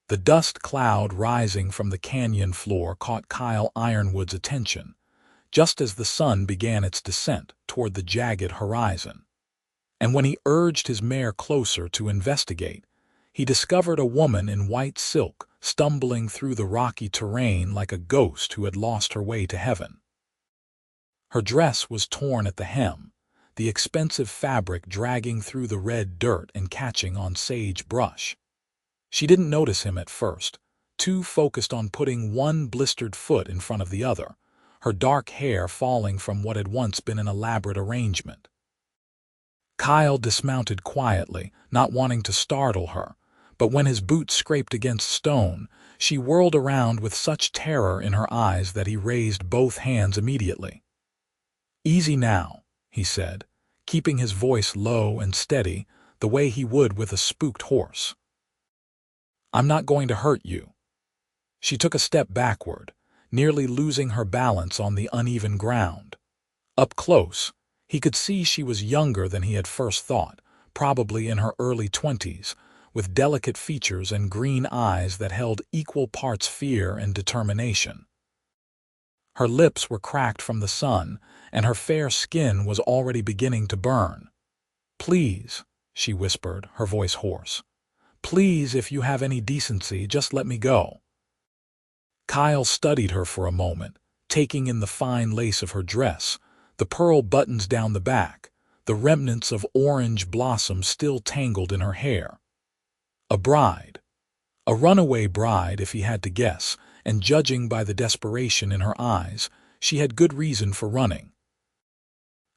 The dust cloud rising from the canyon floor caught Kyle Ironwood's attention, just as the sun began its descent toward the jagged horizon. And when he urged his mare closer to investigate, he discovered a woman in white silk stumbling through the rocky terrain like a ghost who had lost her way to heaven. Her dress was torn at the hem, the expensive fabric dragging through the red dirt and catching on sage brush. She didn't notice him at first, too focused on putting one blistered foot in front of the other, her dark hair falling from what had once been an elaborate arrangement. Kyle dismounted quietly, not wanting to startle her, but when his boots scraped against stone, she whirled around with such terror in her eyes that he raised both hands immediately. "Easy now," he said, keeping his voice low and steady, the way he would with a spooked horse. "I'm not going to hurt you." She took a step backward, nearly losing her balance on the uneven ground. Up close, he could see she was younger than he had first thought, probably in her early 20s, with delicate features and green eyes that held equal parts fear and determination. Her lips were cracked from the sun, and her fair skin was already beginning to burn. "Please," she whispered, her voice hoarse. "Please, if you have any decency, just let me go." Kyle studied her for a moment, taking in the fine lace of her dress, the pearl buttons down the back, the remnants of orange blossom still tangled in her hair. A bride. A runaway bride, if he had to guess, and judging by the desperation in her eyes, she had good reason for running.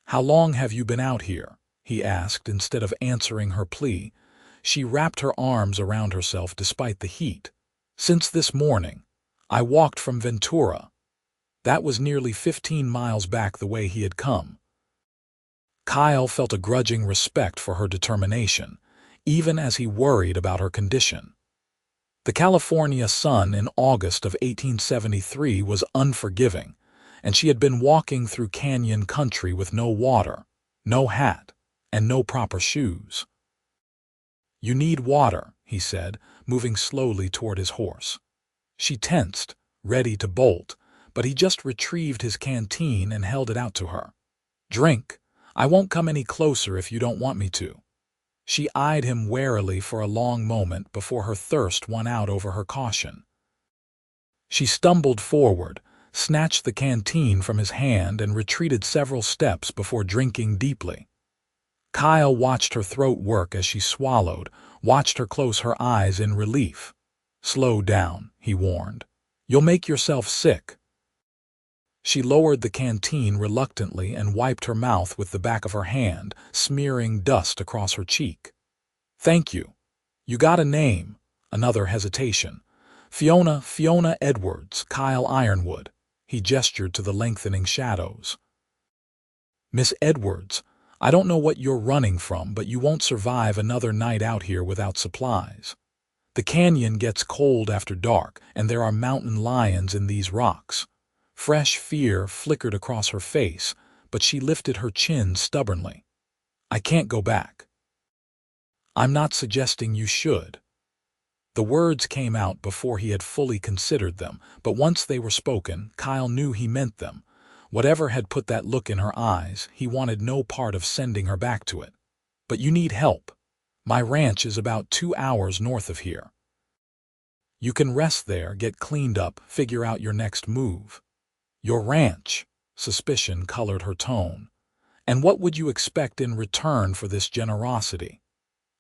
"How long have you been out here?" he asked instead of answering her plea. She wrapped her arms around herself despite the heat. "Since this morning. I walked from Ventura." That was nearly 15 miles back the way he had come. Kyle felt a grudging respect for her determination, even as he worried about her condition. The California sun in August of 1873 was unforgiving, and she had been walking through canyon country with no water, no hat, and no proper shoes. "You need water," he said, moving slowly toward his horse. She tensed, ready to bolt, but he just retrieved his canteen and held it out to her. "Drink. I won't come any closer if you don't want me to." She eyed him warily for a long moment before her thirst won out over her caution. She stumbled forward, snatched the canteen from his hand and retreated several steps before drinking deeply. Kyle watched her throat work as she swallowed, watched her close her eyes in relief. "Slow down," he warned. "You'll make yourself sick." She lowered the canteen reluctantly and wiped her mouth with the back of her hand, smearing dust across her cheek. "Thank you. You got a name." Another hesitation. Fiona Edwards, Kyle Ironwood." He gestured to the lengthening shadows. "Miss Edwards, I don't know what you're running from, but you won't survive another night out here without supplies. The canyon gets cold after dark, and there are mountain lions in these rocks." Fresh fear flickered across her face, but she lifted her chin stubbornly. "I can't go back." "I'm not suggesting you should." The words came out before he had fully considered them, but once they were spoken, Kyle knew he meant them. Whatever had put that look in her eyes, he wanted no part of sending her back to it. "But you need help. My ranch is about 2 hours north of here. You can rest there, get cleaned up, figure out your next move." "Your ranch?" Suspicion colored her tone. "And what would you expect in return for this generosity?"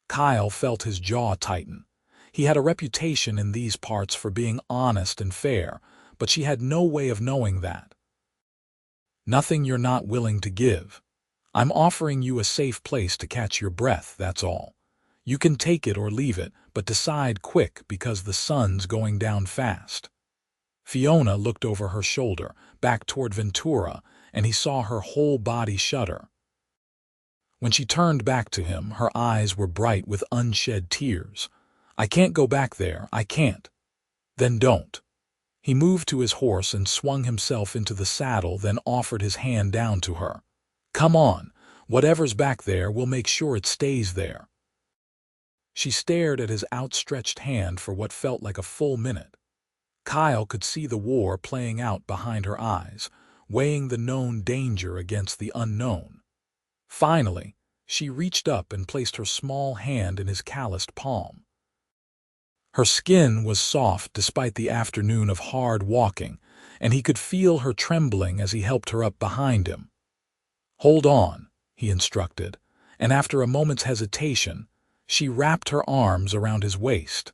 Kyle felt his jaw tighten. He had a reputation in these parts for being honest and fair, but she had no way of knowing that. "Nothing you're not willing to give. I'm offering you a safe place to catch your breath, that's all. You can take it or leave it, but decide quick because the sun's going down fast." Fiona looked over her shoulder, back toward Ventura, and he saw her whole body shudder. When she turned back to him, her eyes were bright with unshed tears. "I can't go back there, I can't." "Then don't." He moved to his horse and swung himself into the saddle, then offered his hand down to her. "Come on, whatever's back there, we'll make sure it stays there." She stared at his outstretched hand for what felt like a full minute. Kyle could see the war playing out behind her eyes, weighing the known danger against the unknown. Finally, she reached up and placed her small hand in his calloused palm. Her skin was soft despite the afternoon of hard walking, and he could feel her trembling as he helped her up behind him. "Hold on," he instructed, and after a moment's hesitation, she wrapped her arms around his waist.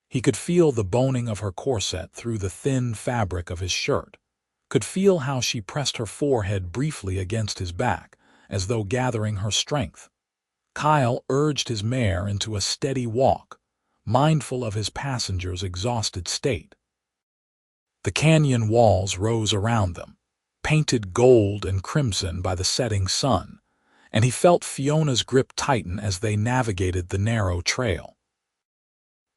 He could feel the boning of her corset through the thin fabric of his shirt, could feel how she pressed her forehead briefly against his back, as though gathering her strength. Kyle urged his mare into a steady walk, mindful of his passenger's exhausted state. The canyon walls rose around them, painted gold and crimson by the setting sun, and he felt Fiona's grip tighten as they navigated the narrow trail.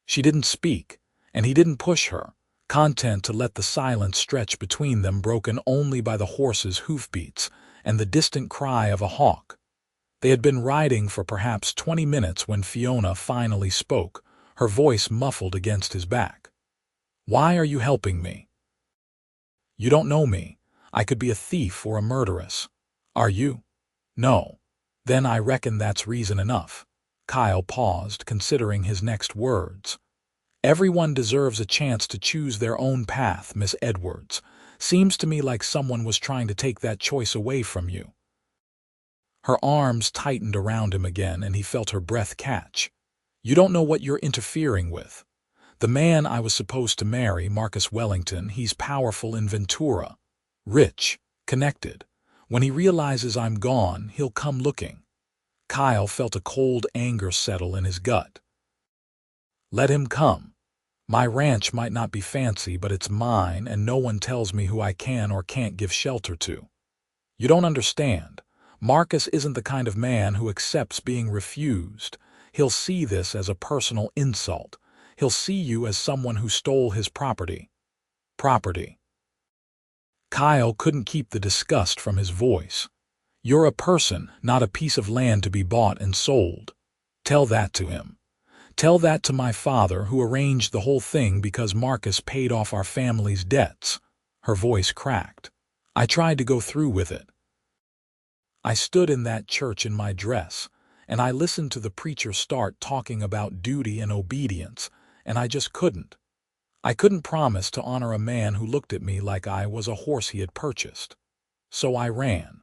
She didn't speak, and he didn't push her, content to let the silence stretch between them, broken only by the horse's hoofbeats and the distant cry of a hawk. They had been riding for perhaps 20 minutes when Fiona finally spoke, her voice muffled against his back. "Why are you helping me?" "You don't know me. I could be a thief or a murderess." "Are you?" "No." "Then I reckon that's reason enough." Kyle paused, considering his next words. "Everyone deserves a chance to choose their own path, Miss Edwards. Seems to me like someone was trying to take that choice away from you." Her arms tightened around him again, and he felt her breath catch. "You don't know what you're interfering with. The man I was supposed to marry, Marcus Wellington, he's powerful in Ventura. Rich, connected. When he realizes I'm gone, he'll come looking." Kyle felt a cold anger settle in his gut. "Let him come. My ranch might not be fancy, but it's mine, and no one tells me who I can or can't give shelter to. You don't understand. Marcus isn't the kind of man who accepts being refused. He'll see this as a personal insult. He'll see you as someone who stole his property." "Property?" Kyle couldn't keep the disgust from his voice. "You're a person, not a piece of land to be bought and sold. Tell that to him. Tell that to my father, who arranged the whole thing because Marcus paid off our family's debts." Her voice cracked. "I tried to go through with it. I stood in that church in my dress, and I listened to the preacher start talking about duty and obedience, and I just couldn't. I couldn't promise to honor a man who looked at me like I was a horse he had purchased. So I ran."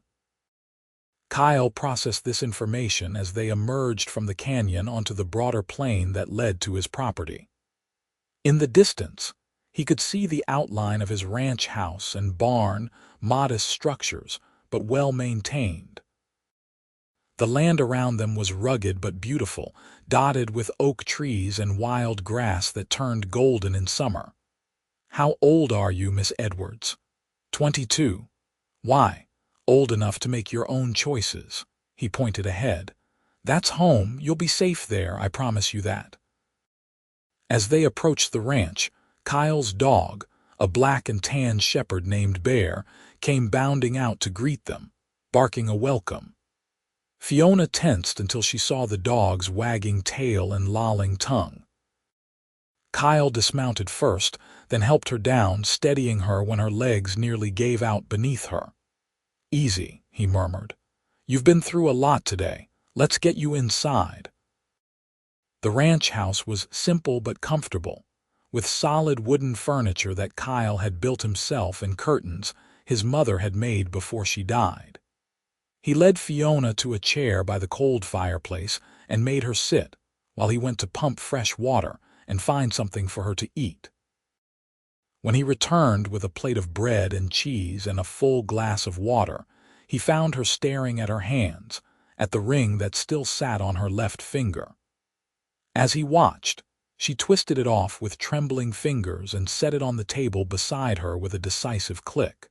Kyle processed this information as they emerged from the canyon onto the broader plain that led to his property. In the distance, he could see the outline of his ranch house and barn, modest structures, but well-maintained. The land around them was rugged but beautiful, dotted with oak trees and wild grass that turned golden in summer. "How old are you, Miss Edwards?" 22. "Why? Old enough to make your own choices." He pointed ahead. "That's home. You'll be safe there, I promise you that." As they approached the ranch, Kyle's dog, a black and tan shepherd named Bear, came bounding out to greet them, barking a welcome. Fiona tensed until she saw the dog's wagging tail and lolling tongue. Kyle dismounted first, then helped her down, steadying her when her legs nearly gave out beneath her. "Easy," he murmured. "You've been through a lot today. Let's get you inside." The ranch house was simple but comfortable, with solid wooden furniture that Kyle had built himself and curtains his mother had made before she died. He led Fiona to a chair by the cold fireplace and made her sit, while he went to pump fresh water and find something for her to eat. When he returned with a plate of bread and cheese and a full glass of water, he found her staring at her hands, at the ring that still sat on her left finger. As he watched, she twisted it off with trembling fingers and set it on the table beside her with a decisive click.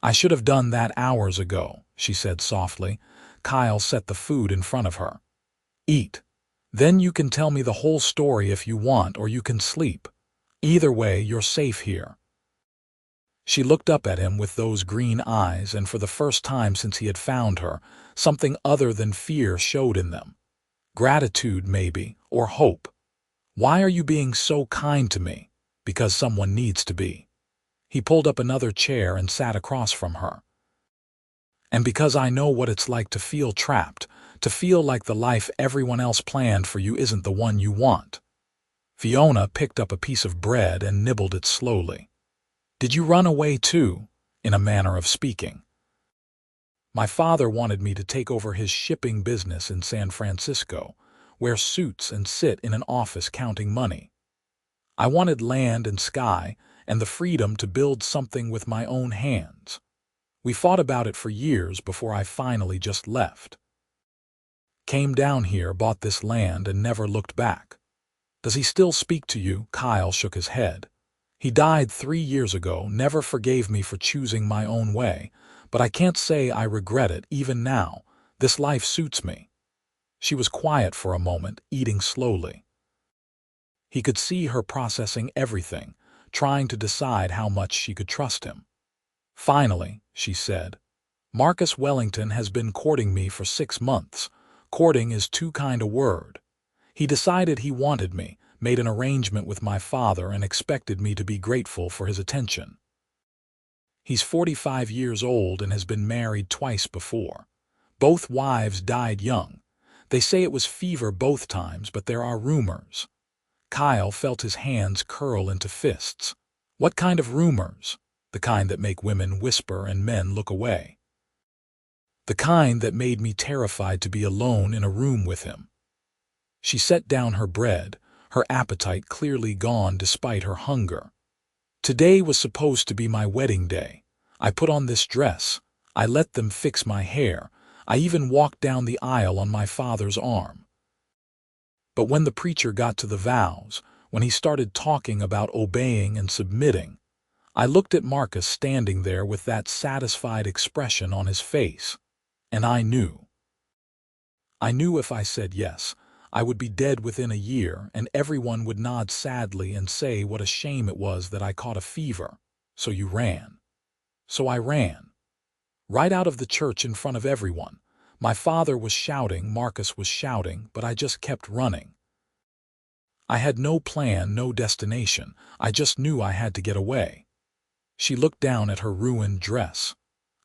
"I should have done that hours ago," she said softly. Kyle set the food in front of her. "Eat. Then you can tell me the whole story if you want, or you can sleep. Either way, you're safe here." She looked up at him with those green eyes, and for the first time since he had found her, something other than fear showed in them. Gratitude, maybe, or hope. Why are you being so kind to me? Because someone needs to be. He pulled up another chair and sat across from her. And because I know what it's like to feel trapped, to feel like the life everyone else planned for you isn't the one you want. Fiona picked up a piece of bread and nibbled it slowly. Did you run away too, in a manner of speaking? My father wanted me to take over his shipping business in San Francisco, wear suits and sit in an office counting money. I wanted land and sky and the freedom to build something with my own hands. We fought about it for years before I finally just left. Came down here, bought this land, and never looked back. Does he still speak to you? Kyle shook his head. He died 3 years ago, never forgave me for choosing my own way, but I can't say I regret it even now. This life suits me. She was quiet for a moment, eating slowly. He could see her processing everything, trying to decide how much she could trust him. Finally, she said, Marcus Wellington has been courting me for 6 months. Courting is too kind a word. He decided he wanted me, made an arrangement with my father, and expected me to be grateful for his attention. He's 45 years old and has been married twice before. Both wives died young. They say it was fever both times, but there are rumors. Kyle felt his hands curl into fists. What kind of rumors? The kind that make women whisper and men look away. The kind that made me terrified to be alone in a room with him. She set down her bread, her appetite clearly gone despite her hunger. Today was supposed to be my wedding day. I put on this dress. I let them fix my hair. I even walked down the aisle on my father's arm. But when the preacher got to the vows, when he started talking about obeying and submitting, I looked at Marcus standing there with that satisfied expression on his face, and I knew. I knew if I said yes, I would be dead within a year, and everyone would nod sadly and say what a shame it was that I caught a fever. So you ran. So I ran. Right out of the church in front of everyone. My father was shouting, Marcus was shouting, but I just kept running. I had no plan, no destination. I just knew I had to get away. She looked down at her ruined dress.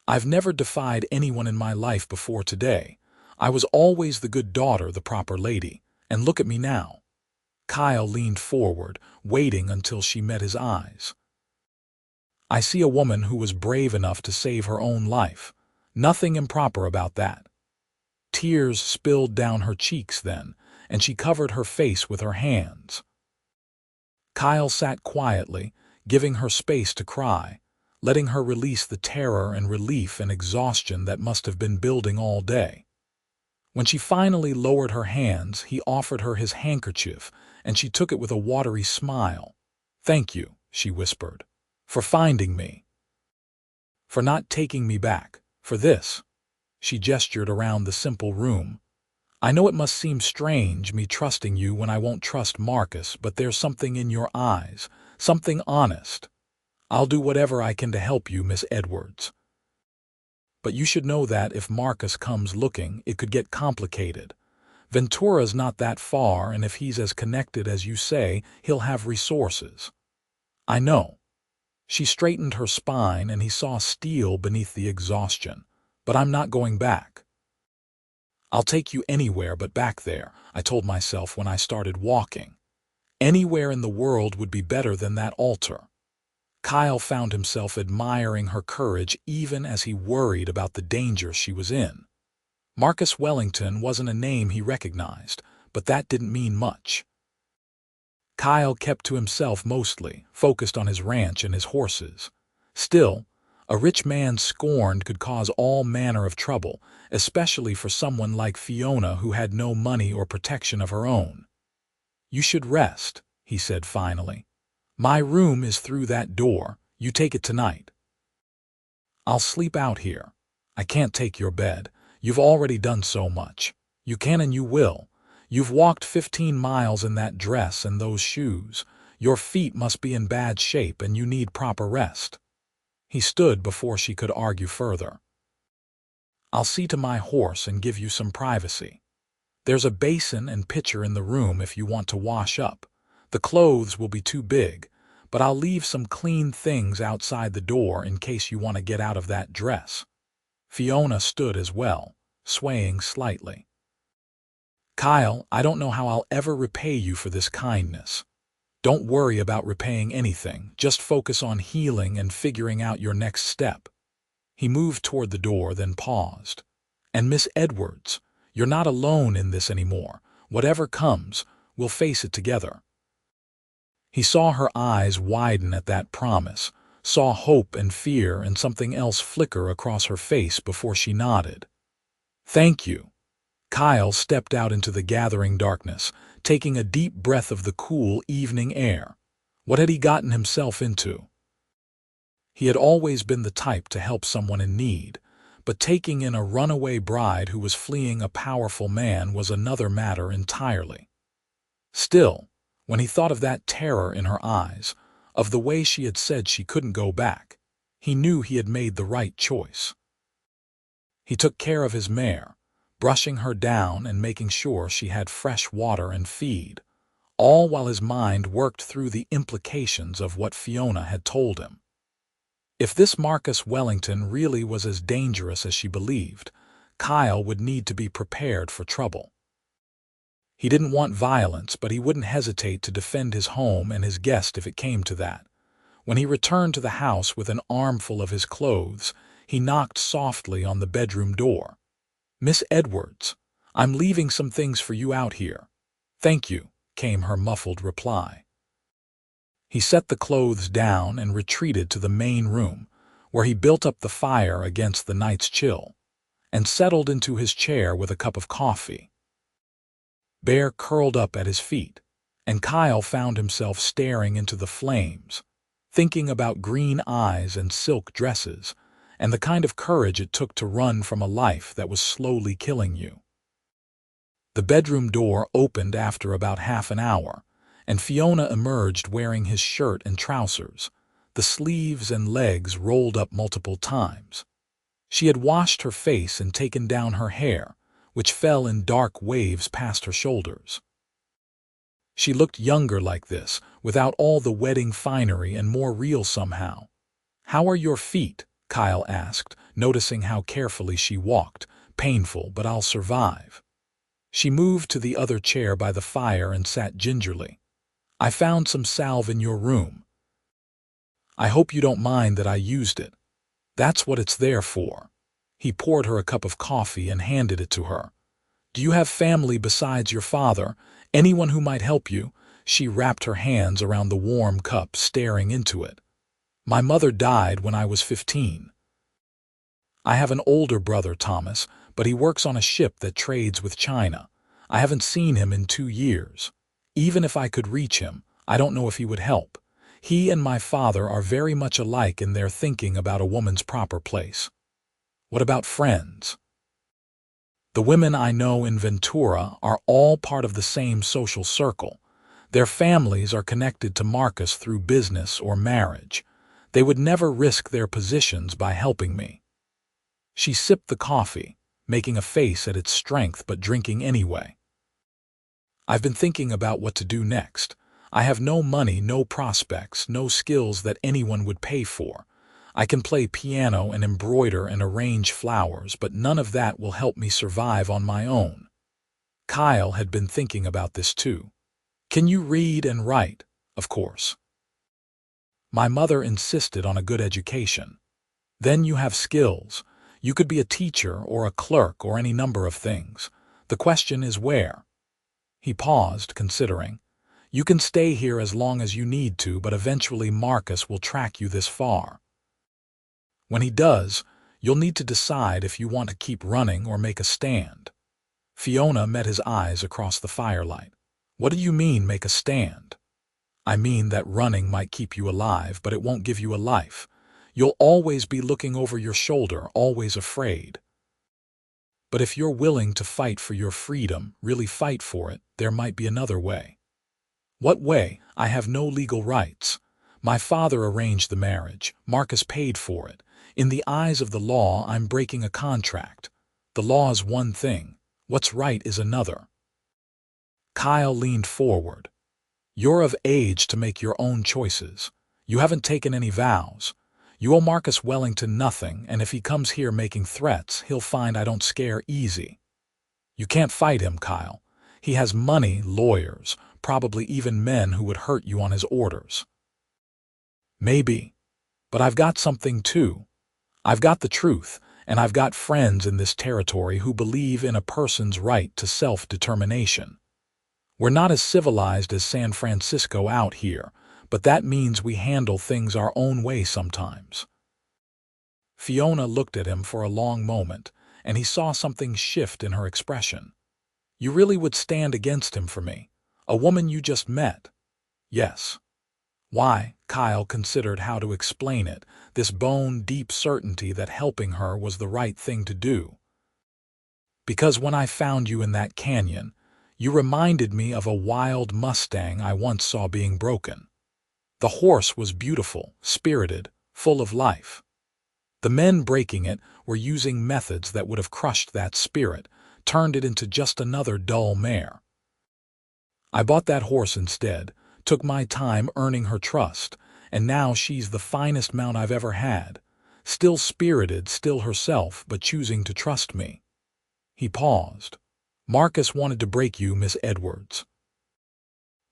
I've never defied anyone in my life before today. I was always the good daughter, the proper lady. And look at me now. Kyle leaned forward, waiting until she met his eyes. I see a woman who was brave enough to save her own life. Nothing improper about that. Tears spilled down her cheeks then, and she covered her face with her hands. Kyle sat quietly, giving her space to cry, letting her release the terror and relief and exhaustion that must have been building all day. When she finally lowered her hands, he offered her his handkerchief, and she took it with a watery smile. "Thank you," she whispered, "for finding me. For not taking me back. For this." She gestured around the simple room. "I know it must seem strange, me trusting you when I won't trust Marcus, but there's something in your eyes, something honest. I'll do whatever I can to help you, Miss Edwards. But you should know that if Marcus comes looking, it could get complicated. Ventura's not that far, and if he's as connected as you say, he'll have resources." "I know." She straightened her spine, and he saw steel beneath the exhaustion. "But I'm not going back. I'll take you anywhere but back there," I told myself when I started walking. Anywhere in the world would be better than that altar. Kyle found himself admiring her courage even as he worried about the danger she was in. Marcus Wellington wasn't a name he recognized, but that didn't mean much. Kyle kept to himself mostly, focused on his ranch and his horses. Still, a rich man scorned could cause all manner of trouble, especially for someone like Fiona who had no money or protection of her own. "You should rest," he said finally. "My room is through that door. You take it tonight." "I'll sleep out here." "I can't take your bed. You've already done so much." "You can and you will. You've walked 15 miles in that dress and those shoes. Your feet must be in bad shape and you need proper rest." He stood before she could argue further. "I'll see to my horse and give you some privacy." There's a basin and pitcher in the room if you want to wash up. The clothes will be too big, but I'll leave some clean things outside the door in case you want to get out of that dress." Fiona stood as well, swaying slightly. "Kyle, I don't know how I'll ever repay you for this kindness." "Don't worry about repaying anything. Just focus on healing and figuring out your next step." He moved toward the door, then paused. "And Miss Edwards, you're not alone in this anymore. Whatever comes, we'll face it together." He saw her eyes widen at that promise, saw hope and fear and something else flicker across her face before she nodded. "Thank you." Kyle stepped out into the gathering darkness, taking a deep breath of the cool evening air. What had he gotten himself into? He had always been the type to help someone in need, but taking in a runaway bride who was fleeing a powerful man was another matter entirely. Still, when he thought of that terror in her eyes, of the way she had said she couldn't go back, he knew he had made the right choice. He took care of his mare, brushing her down and making sure she had fresh water and feed, all while his mind worked through the implications of what Fiona had told him. If this Marcus Wellington really was as dangerous as she believed, Kyle would need to be prepared for trouble. He didn't want violence, but he wouldn't hesitate to defend his home and his guest if it came to that. When he returned to the house with an armful of his clothes, he knocked softly on the bedroom door. "Miss Edwards, I'm leaving some things for you out here." "Thank you," came her muffled reply. He set the clothes down and retreated to the main room, where he built up the fire against the night's chill, and settled into his chair with a cup of coffee. Bear curled up at his feet, and Kyle found himself staring into the flames, thinking about green eyes and silk dresses, and the kind of courage it took to run from a life that was slowly killing you. The bedroom door opened after about half an hour, and Fiona emerged wearing his shirt and trousers, the sleeves and legs rolled up multiple times. She had washed her face and taken down her hair, which fell in dark waves past her shoulders. She looked younger like this, without all the wedding finery, and more real somehow. "How are your feet?" Kyle asked, noticing how carefully she walked. "Painful, but I'll survive." She moved to the other chair by the fire and sat gingerly. "I found some salve in your room. I hope you don't mind that I used it. That's what it's there for." He poured her a cup of coffee and handed it to her. "Do you have family besides your father? Anyone who might help you?" She wrapped her hands around the warm cup, staring into it. "My mother died when I was 15. I have an older brother, Thomas, but he works on a ship that trades with China. I haven't seen him in 2 years. Even if I could reach him, I don't know if he would help. He and my father are very much alike in their thinking about a woman's proper place." "What about friends?" "The women I know in Ventura are all part of the same social circle. Their families are connected to Marcus through business or marriage. They would never risk their positions by helping me." She sipped the coffee, making a face at its strength but drinking anyway. "I've been thinking about what to do next. I have no money, no prospects, no skills that anyone would pay for. I can play piano and embroider and arrange flowers, but none of that will help me survive on my own." Kyle had been thinking about this too. "Can you read and write?" "Of course." "My mother insisted on a good education." "Then you have skills. You could be a teacher or a clerk or any number of things. The question is where." He paused, considering. "You can stay here as long as you need to, but eventually Marcus will track you this far. When he does, you'll need to decide if you want to keep running or make a stand." Fiona met his eyes across the firelight. "What do you mean, make a stand?" "I mean that running might keep you alive, but it won't give you a life. You'll always be looking over your shoulder, always afraid. But if you're willing to fight for your freedom, really fight for it, there might be another way." "What way?" "I have no legal rights. My father arranged the marriage. Marcus paid for it. In the eyes of the law, I'm breaking a contract. The law is one thing. What's right is another. Kyle leaned forward. You're of age to make your own choices. You haven't taken any vows. You owe Marcus Wellington nothing, and if he comes here making threats, he'll find I don't scare easy. You can't fight him, Kyle. He has money, lawyers, probably even men who would hurt you on his orders. Maybe. But I've got something too. I've got the truth, and I've got friends in this territory who believe in a person's right to self-determination. We're not as civilized as San Francisco out here, but that means we handle things our own way sometimes. Fiona looked at him for a long moment, and he saw something shift in her expression. You really would stand against him for me, a woman you just met? Yes. Why? Kyle considered how to explain it, this bone-deep certainty that helping her was the right thing to do. Because when I found you in that canyon, you reminded me of a wild Mustang I once saw being broken. The horse was beautiful, spirited, full of life. The men breaking it were using methods that would have crushed that spirit, turned it into just another dull mare. I bought that horse instead, took my time earning her trust, and now she's the finest mount I've ever had. Still spirited, still herself, but choosing to trust me. He paused. Marcus wanted to break you, Miss Edwards.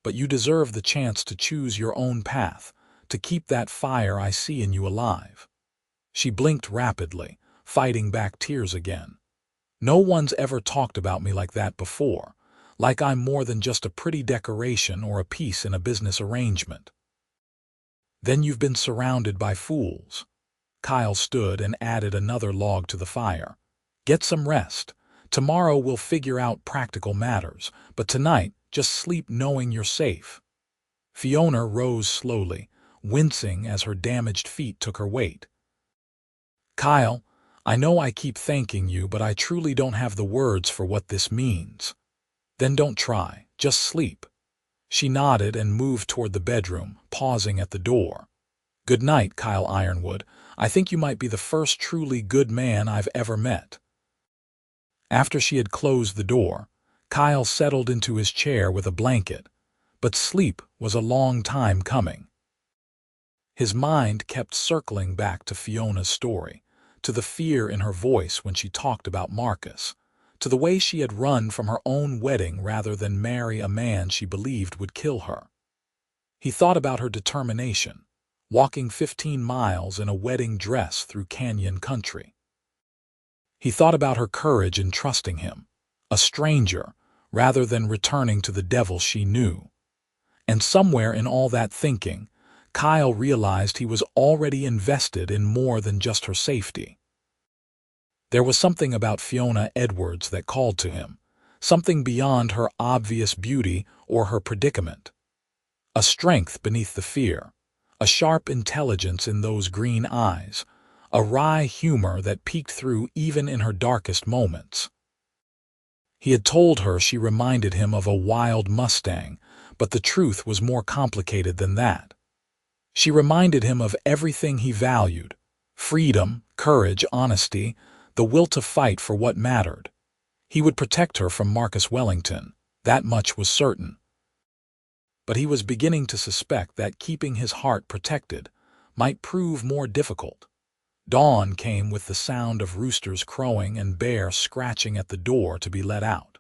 But you deserve the chance to choose your own path, to keep that fire I see in you alive. She blinked rapidly, fighting back tears again. No one's ever talked about me like that before, like I'm more than just a pretty decoration or a piece in a business arrangement. Then you've been surrounded by fools. Kyle stood and added another log to the fire. Get some rest. Tomorrow we'll figure out practical matters, but tonight, just sleep knowing you're safe. Fiona rose slowly, wincing as her damaged feet took her weight. Kyle, I know I keep thanking you, but I truly don't have the words for what this means. Then don't try, just sleep. She nodded and moved toward the bedroom, pausing at the door. Good night, Kyle Ironwood. I think you might be the first truly good man I've ever met. After she had closed the door, Kyle settled into his chair with a blanket, but sleep was a long time coming. His mind kept circling back to Fiona's story, to the fear in her voice when she talked about Marcus, to the way she had run from her own wedding rather than marry a man she believed would kill her. He thought about her determination, walking 15 miles in a wedding dress through canyon country. He thought about her courage in trusting him, a stranger, rather than returning to the devil she knew. And somewhere in all that thinking, Kyle realized he was already invested in more than just her safety. There was something about Fiona Edwards that called to him, something beyond her obvious beauty or her predicament. A strength beneath the fear, a sharp intelligence in those green eyes, a wry humor that peeked through even in her darkest moments. He had told her she reminded him of a wild Mustang, but the truth was more complicated than that. She reminded him of everything he valued: freedom, courage, honesty, the will to fight for what mattered. He would protect her from Marcus Wellington, that much was certain. But he was beginning to suspect that keeping his heart protected might prove more difficult. Dawn came with the sound of roosters crowing and Bear scratching at the door to be let out.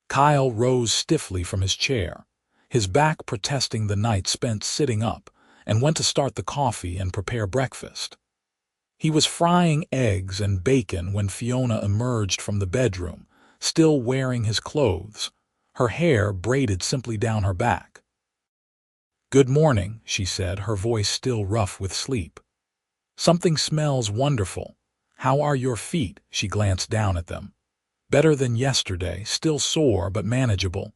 Kyle rose stiffly from his chair, his back protesting the night spent sitting up, and went to start the coffee and prepare breakfast. He was frying eggs and bacon when Fiona emerged from the bedroom, still wearing his clothes, her hair braided simply down her back. "Good morning," she said, her voice still rough with sleep. "Something smells wonderful. How are your feet?" She glanced down at them. "Better than yesterday, still sore but manageable."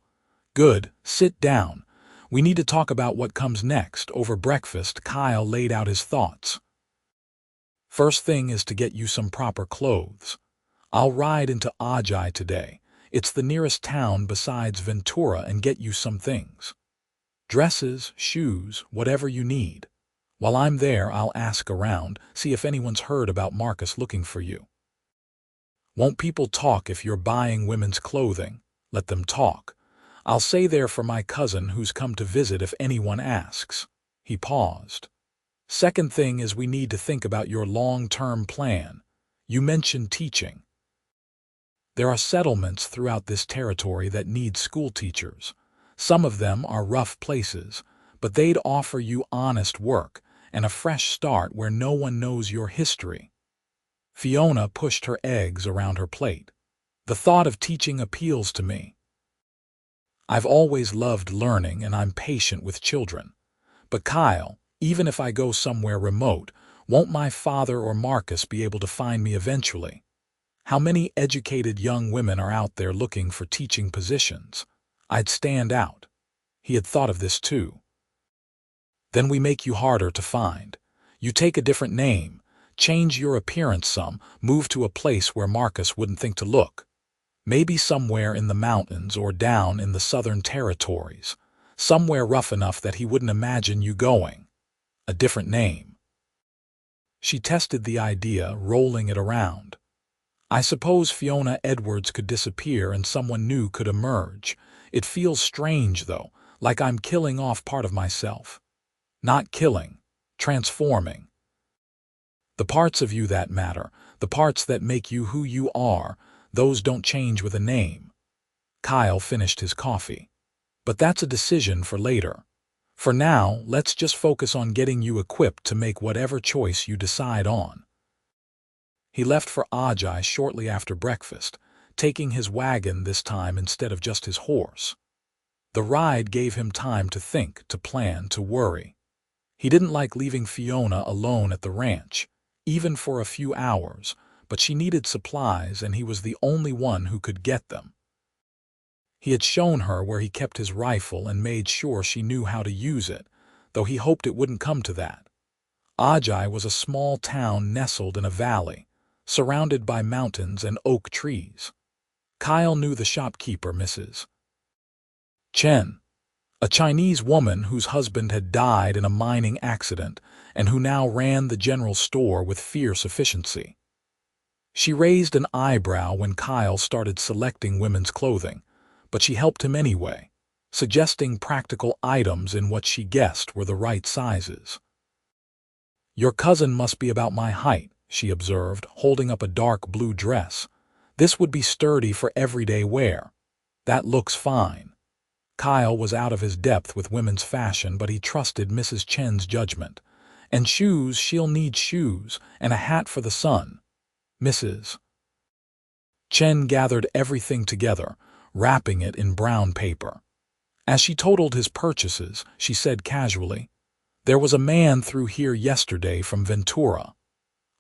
"Good, sit down. We need to talk about what comes next." Over breakfast, Kyle laid out his thoughts. "First thing is to get you some proper clothes. I'll ride into Ojai today. It's the nearest town besides Ventura, and get you some things. Dresses, shoes, whatever you need. While I'm there, I'll ask around, see if anyone's heard about Marcus looking for you. Won't people talk if you're buying women's clothing? Let them talk. I'll say they're for my cousin who's come to visit if anyone asks." He paused. "Second thing is we need to think about your long-term plan. You mentioned teaching. There are settlements throughout this territory that need school teachers. Some of them are rough places, but they'd offer you honest work and a fresh start where no one knows your history." Fiona pushed her eggs around her plate. "The thought of teaching appeals to me. I've always loved learning and I'm patient with children. But Kyle, even if I go somewhere remote, won't my father or Marcus be able to find me eventually? How many educated young women are out there looking for teaching positions? I'd stand out." He had thought of this too. "Then we make you harder to find. You take a different name, change your appearance some, move to a place where Marcus wouldn't think to look. Maybe somewhere in the mountains or down in the southern territories. Somewhere rough enough that he wouldn't imagine you going. A different name." She tested the idea, rolling it around. "I suppose Fiona Edwards could disappear and someone new could emerge. It feels strange, though, like I'm killing off part of myself. Not killing, transforming. The parts of you that matter, the parts that make you who you are, those don't change with a name." Kyle finished his coffee. "But that's a decision for later. For now, let's just focus on getting you equipped to make whatever choice you decide on." He left for Ajay shortly after breakfast, taking his wagon this time instead of just his horse. The ride gave him time to think, to plan, to worry. He didn't like leaving Fiona alone at the ranch, even for a few hours, but she needed supplies and he was the only one who could get them. He had shown her where he kept his rifle and made sure she knew how to use it, though he hoped it wouldn't come to that. Ajay was a small town nestled in a valley, surrounded by mountains and oak trees. Kyle knew the shopkeeper, Mrs. Chen, a Chinese woman whose husband had died in a mining accident and who now ran the general store with fierce efficiency. She raised an eyebrow when Kyle started selecting women's clothing, but she helped him anyway, suggesting practical items in what she guessed were the right sizes. "Your cousin must be about my height," she observed, holding up a dark blue dress. "This would be sturdy for everyday wear. That looks fine." Kyle was out of his depth with women's fashion, but he trusted Mrs. Chen's judgment. "And shoes, she'll need shoes, and a hat for the sun." Mrs. Chen gathered everything together, wrapping it in brown paper. As she totaled his purchases, she said casually, "There was a man through here yesterday from Ventura.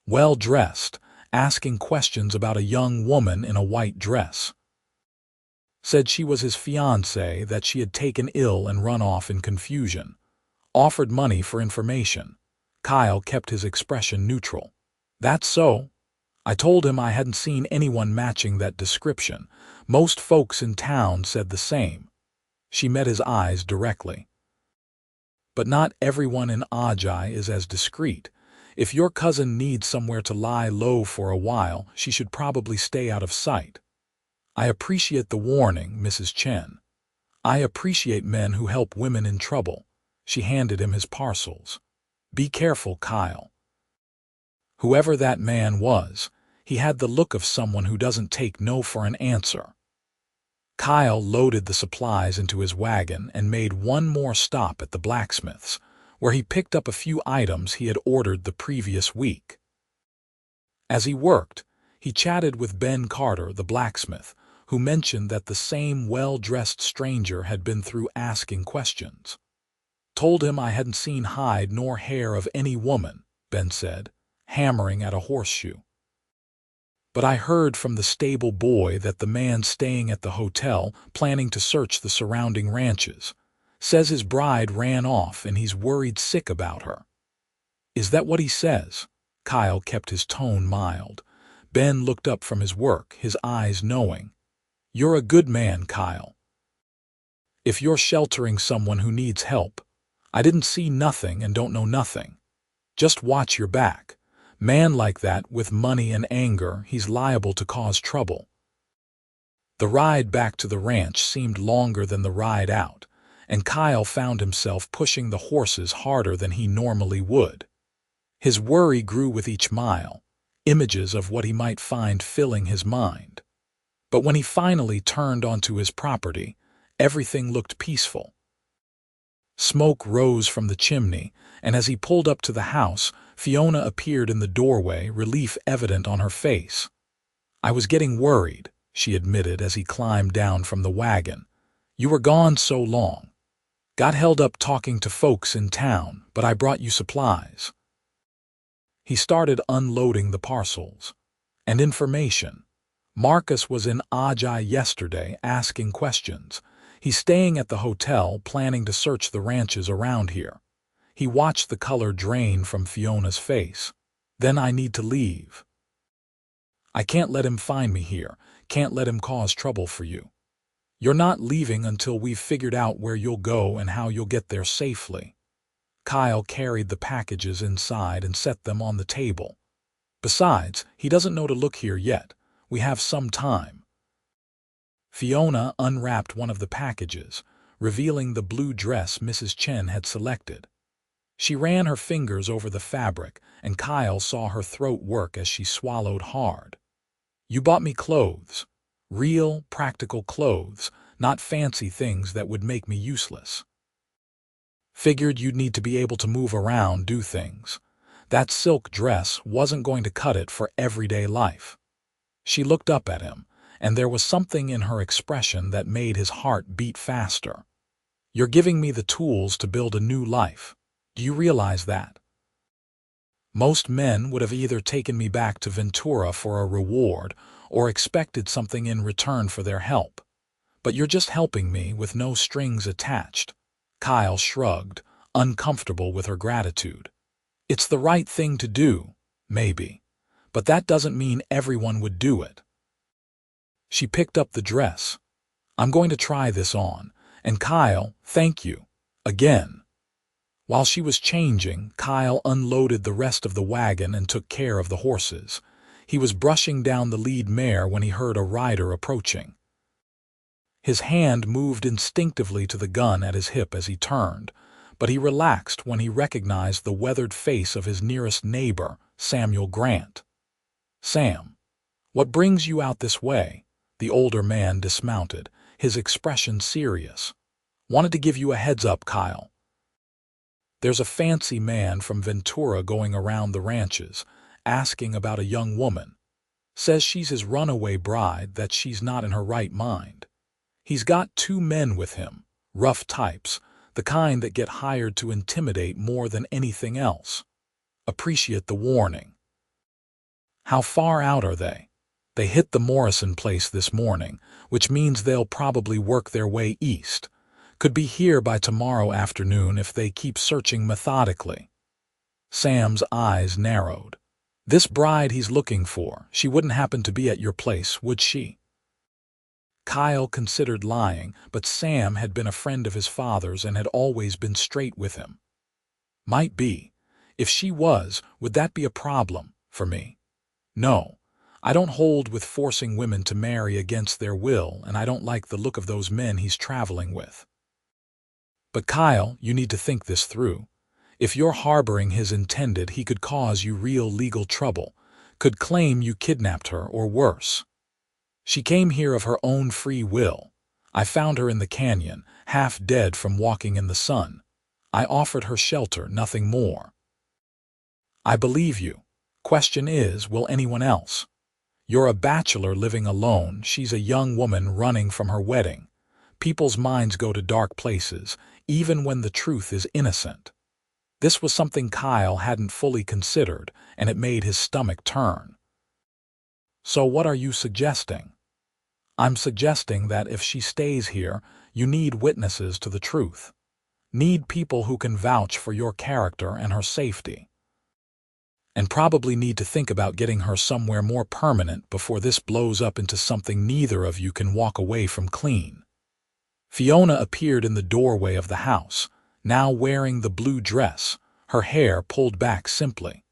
Well-dressed, asking questions about a young woman in a white dress. Said she was his fiancé, that she had taken ill and run off in confusion. Offered money for information." Kyle kept his expression neutral. "That's so. I told him I hadn't seen anyone matching that description. Most folks in town said the same." She met his eyes directly. "But not everyone in Ajay is as discreet. If your cousin needs somewhere to lie low for a while, she should probably stay out of sight. I appreciate the warning, Mrs. Chen. I appreciate men who help women in trouble." She handed him his parcels. "Be careful, Kyle." Whoever that man was, he had the look of someone who doesn't take no for an answer. Kyle loaded the supplies into his wagon and made one more stop at the blacksmith's, where he picked up a few items he had ordered the previous week. As he worked, he chatted with Ben Carter, the blacksmith, who mentioned that the same well-dressed stranger had been through asking questions. "Told him I hadn't seen hide nor hair of any woman," Ben said, hammering at a horseshoe. "But I heard from the stable boy that the man staying at the hotel, planning to search the surrounding ranches, says his bride ran off and he's worried sick about her." "Is that what he says?" Kyle kept his tone mild. Ben looked up from his work, his eyes knowing. "You're a good man, Kyle. If you're sheltering someone who needs help, I didn't see nothing and don't know nothing. Just watch your back. Man like that, with money and anger, he's liable to cause trouble." The ride back to the ranch seemed longer than the ride out, and Kyle found himself pushing the horses harder than he normally would. His worry grew with each mile, images of what he might find filling his mind. But when he finally turned onto his property, everything looked peaceful. Smoke rose from the chimney, and as he pulled up to the house, Fiona appeared in the doorway, relief evident on her face. "I was getting worried," she admitted as he climbed down from the wagon. "You were gone so long. Got held up talking to folks in town, but I brought you supplies." He started unloading the parcels. And information. Marcus was in Ajay yesterday asking questions. He's staying at the hotel, planning to search the ranches around here. He watched the color drain from Fiona's face. "Then I need to leave. I can't let him find me here, can't let him cause trouble for you. You're not leaving until we've figured out where you'll go and how you'll get there safely." Kyle carried the packages inside and set them on the table. "Besides, he doesn't know to look here yet. We have some time." Fiona unwrapped one of the packages, revealing the blue dress Mrs. Chen had selected. She ran her fingers over the fabric, and Kyle saw her throat work as she swallowed hard. "You bought me clothes. Real, practical clothes, not fancy things that would make me useless. Figured you'd need to be able to move around, do things. That silk dress wasn't going to cut it for everyday life." She looked up at him, and there was something in her expression that made his heart beat faster. "You're giving me the tools to build a new life. Do you realize that? Most men would have either taken me back to Ventura for a reward or expected something in return for their help. But you're just helping me with no strings attached." Kyle shrugged, uncomfortable with her gratitude. "It's the right thing to do, maybe, but that doesn't mean everyone would do it." She picked up the dress. "I'm going to try this on, and Kyle, thank you, again." While she was changing, Kyle unloaded the rest of the wagon and took care of the horses. He was brushing down the lead mare when he heard a rider approaching. His hand moved instinctively to the gun at his hip as he turned, but he relaxed when he recognized the weathered face of his nearest neighbor, Samuel Grant. "Sam, what brings you out this way?" The older man dismounted, his expression serious. "Wanted to give you a heads up, Kyle. There's a fancy man from Ventura going around the ranches, asking about a young woman. Says she's his runaway bride, that she's not in her right mind. He's got 2 men with him, rough types, the kind that get hired to intimidate more than anything else. Appreciate the warning." "How far out are they?" "They hit the Morrison place this morning, which means they'll probably work their way east. Could be here by tomorrow afternoon if they keep searching methodically." Sam's eyes narrowed. "This bride he's looking for, she wouldn't happen to be at your place, would she?" Kyle considered lying, but Sam had been a friend of his father's and had always been straight with him. "Might be. If she was, would that be a problem for me? No. I don't hold with forcing women to marry against their will, and I don't like the look of those men he's traveling with. But Kyle, you need to think this through. If you're harboring his intended, he could cause you real legal trouble, could claim you kidnapped her or worse. She came here of her own free will. I found her in the canyon, half dead from walking in the sun. I offered her shelter, nothing more." "I believe you. Question is, will anyone else? You're a bachelor living alone, she's a young woman running from her wedding. People's minds go to dark places, even when the truth is innocent." This was something Kyle hadn't fully considered, and it made his stomach turn. "So what are you suggesting?" "I'm suggesting that if she stays here, you need witnesses to the truth. Need people who can vouch for your character and her safety. And probably need to think about getting her somewhere more permanent before this blows up into something neither of you can walk away from clean." Fiona appeared in the doorway of the house, now wearing the blue dress, her hair pulled back simply.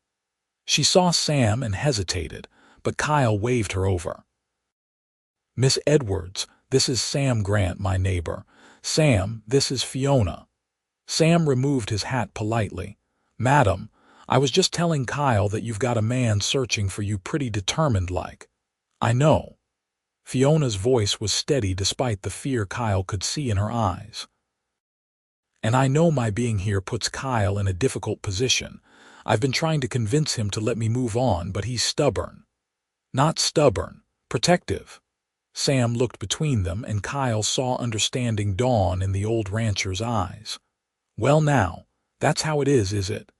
She saw Sam and hesitated, but Kyle waved her over. Miss Edwards, this is Sam Grant, my neighbor. Sam, this is Fiona. Sam removed his hat politely. Madam, I was just telling Kyle that you've got a man searching for you pretty determined like. I know. Fiona's voice was steady despite the fear Kyle could see in her eyes. And I know my being here puts Kyle in a difficult position. I've been trying to convince him to let me move on, but he's stubborn. Not stubborn, protective. Sam looked between them, and Kyle saw understanding dawn in the old rancher's eyes. Well now, that's how it is it?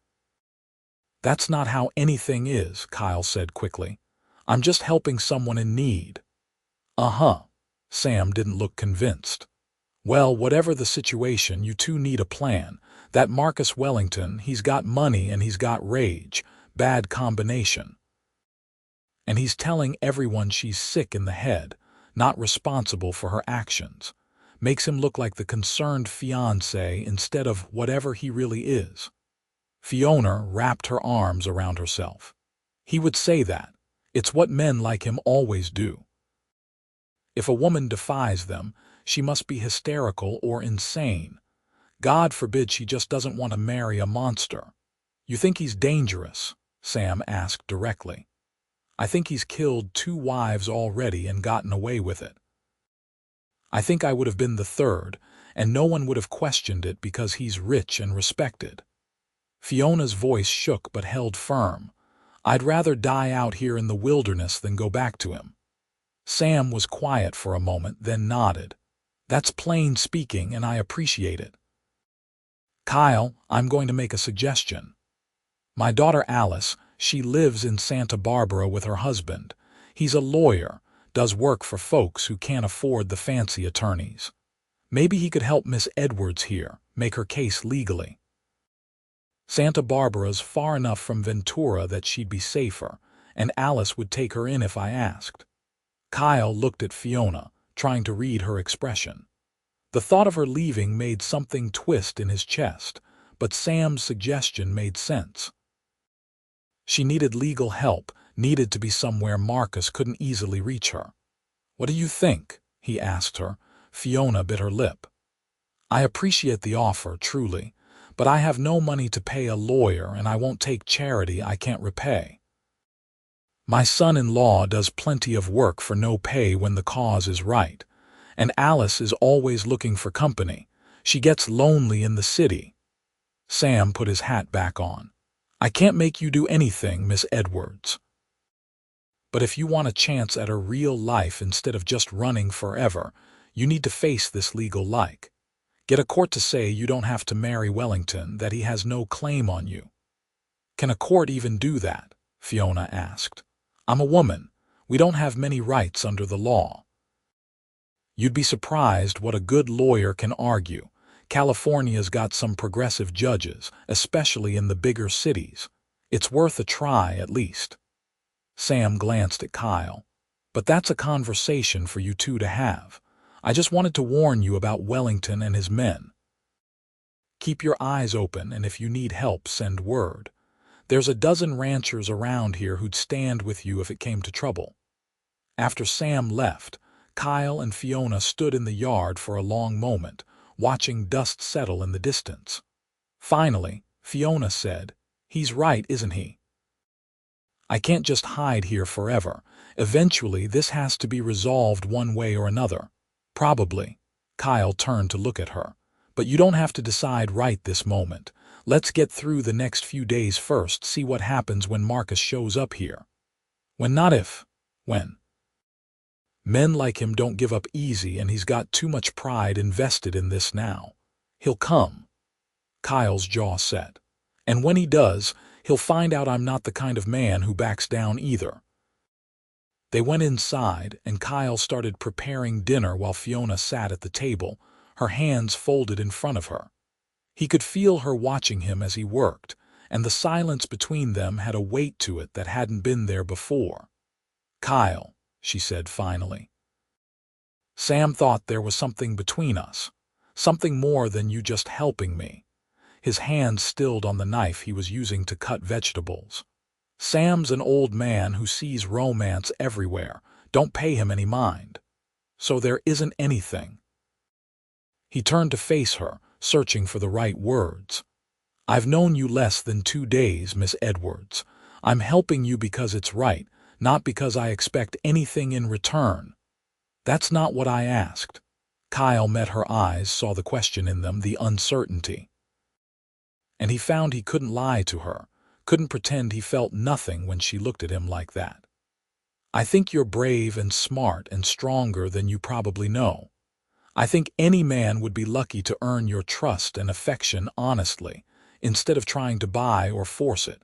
That's not how anything is, Kyle said quickly. I'm just helping someone in need. Uh-huh. Sam didn't look convinced. Well, whatever the situation, you two need a plan. That Marcus Wellington, he's got money and he's got rage. Bad combination. And he's telling everyone she's sick in the head, not responsible for her actions. Makes him look like the concerned fiancé instead of whatever he really is. Fiona wrapped her arms around herself. He would say that. It's what men like him always do. If a woman defies them, she must be hysterical or insane. God forbid she just doesn't want to marry a monster. You think he's dangerous? Sam asked directly. I think he's killed 2 wives already and gotten away with it. I think I would have been the third, and no one would have questioned it because he's rich and respected. Fiona's voice shook but held firm. I'd rather die out here in the wilderness than go back to him. Sam was quiet for a moment, then nodded. That's plain speaking, and I appreciate it. Kyle, I'm going to make a suggestion. My daughter Alice, she lives in Santa Barbara with her husband. He's a lawyer, does work for folks who can't afford the fancy attorneys. Maybe he could help Miss Edwards here, make her case legally. Santa Barbara's far enough from Ventura that she'd be safer, and Alice would take her in if I asked. Kyle looked at Fiona, trying to read her expression. The thought of her leaving made something twist in his chest, but Sam's suggestion made sense. She needed legal help, needed to be somewhere Marcus couldn't easily reach her. What do you think? He asked her. Fiona bit her lip. I appreciate the offer, truly, but I have no money to pay a lawyer and I won't take charity I can't repay. My son-in-law does plenty of work for no pay when the cause is right, and Alice is always looking for company. She gets lonely in the city. Sam put his hat back on. I can't make you do anything, Miss Edwards. But if you want a chance at a real life instead of just running forever, you need to face this legal like. Get a court to say you don't have to marry Wellington, that he has no claim on you. Can a court even do that? Fiona asked. I'm a woman. We don't have many rights under the law. You'd be surprised what a good lawyer can argue. California's got some progressive judges, especially in the bigger cities. It's worth a try, at least. Sam glanced at Kyle. But that's a conversation for you two to have. I just wanted to warn you about Wellington and his men. Keep your eyes open, and if you need help, send word. There's a dozen ranchers around here who'd stand with you if it came to trouble. After Sam left, Kyle and Fiona stood in the yard for a long moment, watching dust settle in the distance. Finally, Fiona said, He's right, isn't he? I can't just hide here forever. Eventually, this has to be resolved one way or another. Probably. Kyle turned to look at her. But you don't have to decide right this moment. Let's get through the next few days first, see what happens when Marcus shows up here. When, not if. When. Men like him don't give up easy, and he's got too much pride invested in this now. He'll come. Kyle's jaw set. And when he does, he'll find out I'm not the kind of man who backs down either. They went inside, and Kyle started preparing dinner while Fiona sat at the table, her hands folded in front of her. He could feel her watching him as he worked, and the silence between them had a weight to it that hadn't been there before. Kyle, she said finally. Sam thought there was something between us, something more than you just helping me. His hand stilled on the knife he was using to cut vegetables. Sam's an old man who sees romance everywhere. Don't pay him any mind. So there isn't anything. He turned to face her, searching for the right words. I've known you less than 2 days, Miss Edwards. I'm helping you because it's right, not because I expect anything in return. That's not what I asked. Kyle met her eyes, saw the question in them, the uncertainty. And he found he couldn't lie to her, couldn't pretend he felt nothing when she looked at him like that. I think you're brave and smart and stronger than you probably know. I think any man would be lucky to earn your trust and affection honestly, instead of trying to buy or force it.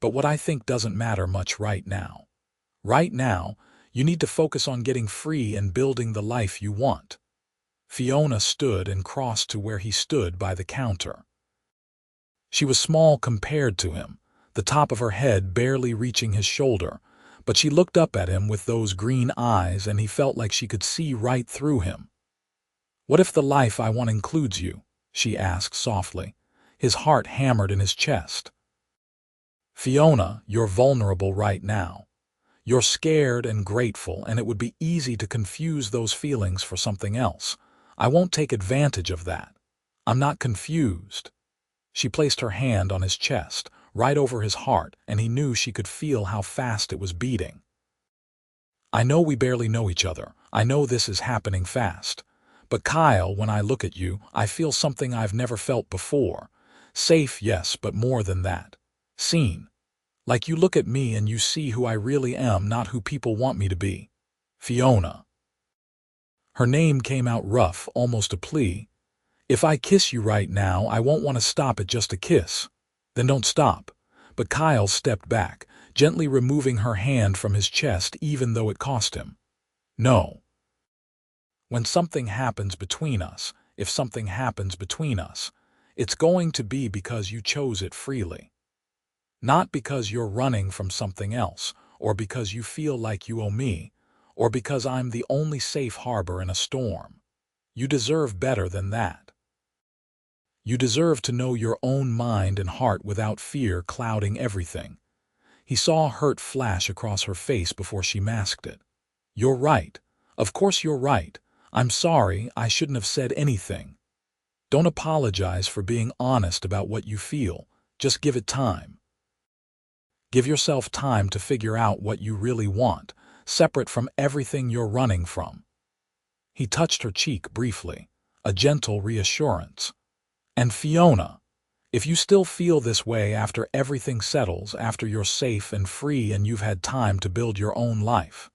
But what I think doesn't matter much right now. Right now, you need to focus on getting free and building the life you want. Fiona stood and crossed to where he stood by the counter. She was small compared to him, the top of her head barely reaching his shoulder, but she looked up at him with those green eyes and he felt like she could see right through him. "What if the life I want includes you?" she asked softly. His heart hammered in his chest. "Fiona, you're vulnerable right now. You're scared and grateful, and it would be easy to confuse those feelings for something else. I won't take advantage of that. I'm not confused." She placed her hand on his chest, right over his heart, and he knew she could feel how fast it was beating. "I know we barely know each other. I know this is happening fast. But Kyle, when I look at you, I feel something I've never felt before. Safe, yes, but more than that. Seen. Like you look at me and you see who I really am, not who people want me to be. Fiona." Her name came out rough, almost a plea. "If I kiss you right now, I won't want to stop at just a kiss." "Then don't stop." But Kyle stepped back, gently removing her hand from his chest even though it cost him. "No. When something happens between us, if something happens between us, it's going to be because you chose it freely. Not because you're running from something else, or because you feel like you owe me, or because I'm the only safe harbor in a storm. You deserve better than that. You deserve to know your own mind and heart without fear clouding everything." He saw hurt flash across her face before she masked it. "You're right. Of course you're right. I'm sorry, I shouldn't have said anything. Don't apologize for being honest about what you feel. Just give it time. Give yourself time to figure out what you really want, separate from everything you're running from." He touched her cheek briefly, a gentle reassurance. "And Fiona, if you still feel this way after everything settles, after you're safe and free and you've had time to build your own life,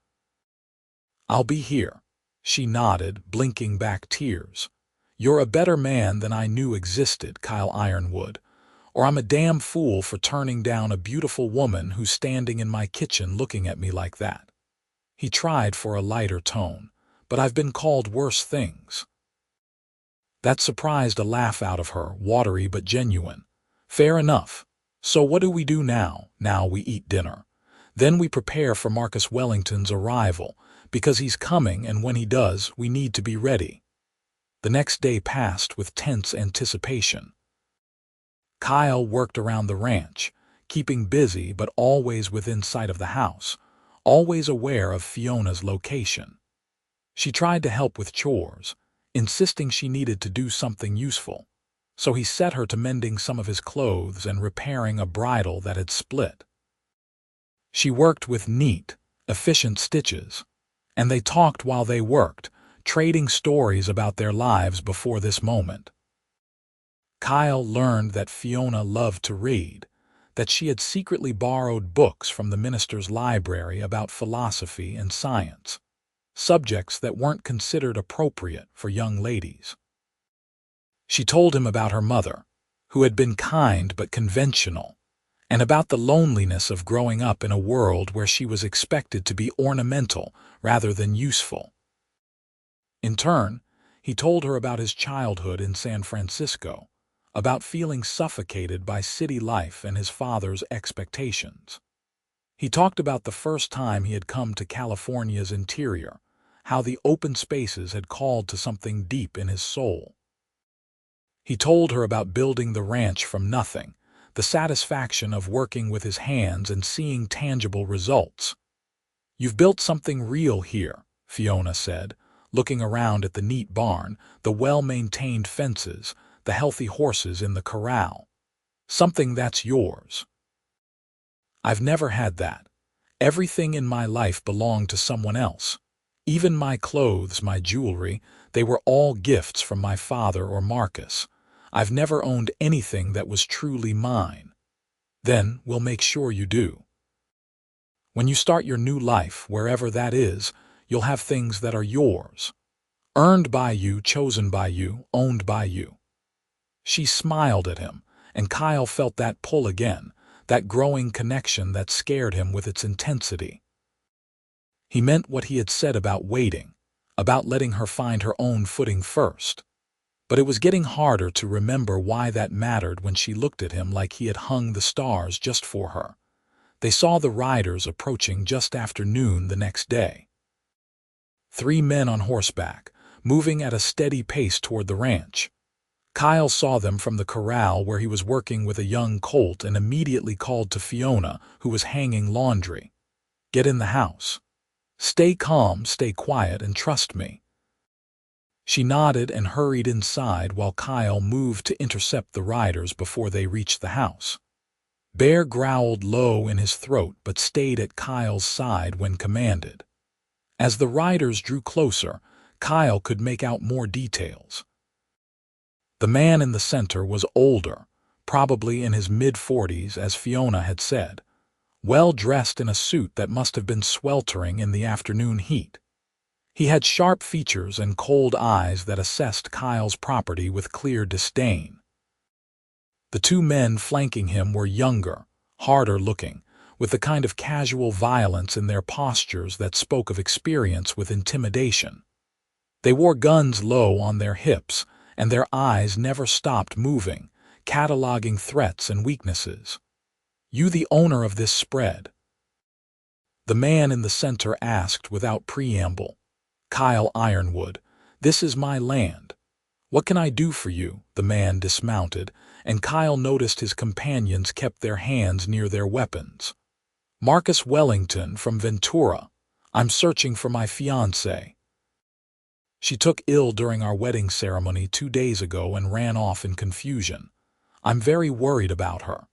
I'll be here." She nodded, blinking back tears. "You're a better man than I knew existed, Kyle Ironwood. Or I'm a damn fool for turning down a beautiful woman who's standing in my kitchen looking at me like that." He tried for a lighter tone. "But I've been called worse things." That surprised a laugh out of her, watery but genuine. "Fair enough. So what do we do now? Now we eat dinner. Then we prepare for Marcus Wellington's arrival, because he's coming, and when he does, we need to be ready." The next day passed with tense anticipation. Kyle worked around the ranch, keeping busy but always within sight of the house, always aware of Fiona's location. She tried to help with chores, insisting she needed to do something useful, so he set her to mending some of his clothes and repairing a bridle that had split. She worked with neat, efficient stitches, and they talked while they worked, trading stories about their lives before this moment. Kyle learned that Fiona loved to read, that she had secretly borrowed books from the minister's library about philosophy and science, subjects that weren't considered appropriate for young ladies. She told him about her mother, who had been kind but conventional, and about the loneliness of growing up in a world where she was expected to be ornamental rather than useful. In turn, he told her about his childhood in San Francisco, about feeling suffocated by city life and his father's expectations. He talked about the first time he had come to California's interior, how the open spaces had called to something deep in his soul. He told her about building the ranch from nothing, the satisfaction of working with his hands and seeing tangible results. "You've built something real here," Fiona said, looking around at the neat barn, the well-maintained fences, the healthy horses in the corral. Something that's yours. I've never had that. Everything in my life belonged to someone else. Even my clothes, my jewelry, they were all gifts from my father or Marcus. I've never owned anything that was truly mine. Then we'll make sure you do. When you start your new life, wherever that is, you'll have things that are yours. Earned by you, chosen by you, owned by you. She smiled at him, and Kyle felt that pull again, that growing connection that scared him with its intensity. He meant what he had said about waiting, about letting her find her own footing first. But it was getting harder to remember why that mattered when she looked at him like he had hung the stars just for her. They saw the riders approaching just after noon the next day. 3 men on horseback, moving at a steady pace toward the ranch. Kyle saw them from the corral where he was working with a young colt and immediately called to Fiona, who was hanging laundry. "Get in the house. Stay calm, stay quiet, and trust me." She nodded and hurried inside while Kyle moved to intercept the riders before they reached the house. Bear growled low in his throat but stayed at Kyle's side when commanded. As the riders drew closer, Kyle could make out more details. The man in the center was older, probably in his mid-40s, as Fiona had said, well-dressed in a suit that must have been sweltering in the afternoon heat. He had sharp features and cold eyes that assessed Kyle's property with clear disdain. The 2 men flanking him were younger, harder-looking, with the kind of casual violence in their postures that spoke of experience with intimidation. They wore guns low on their hips, and their eyes never stopped moving, cataloging threats and weaknesses. "You the owner of this spread?" The man in the center asked without preamble. "Kyle Ironwood, this is my land. What can I do for you?" The man dismounted, and Kyle noticed his companions kept their hands near their weapons. "Marcus Wellington from Ventura. I'm searching for my fiancé. She took ill during our wedding ceremony 2 days ago and ran off in confusion. I'm very worried about her.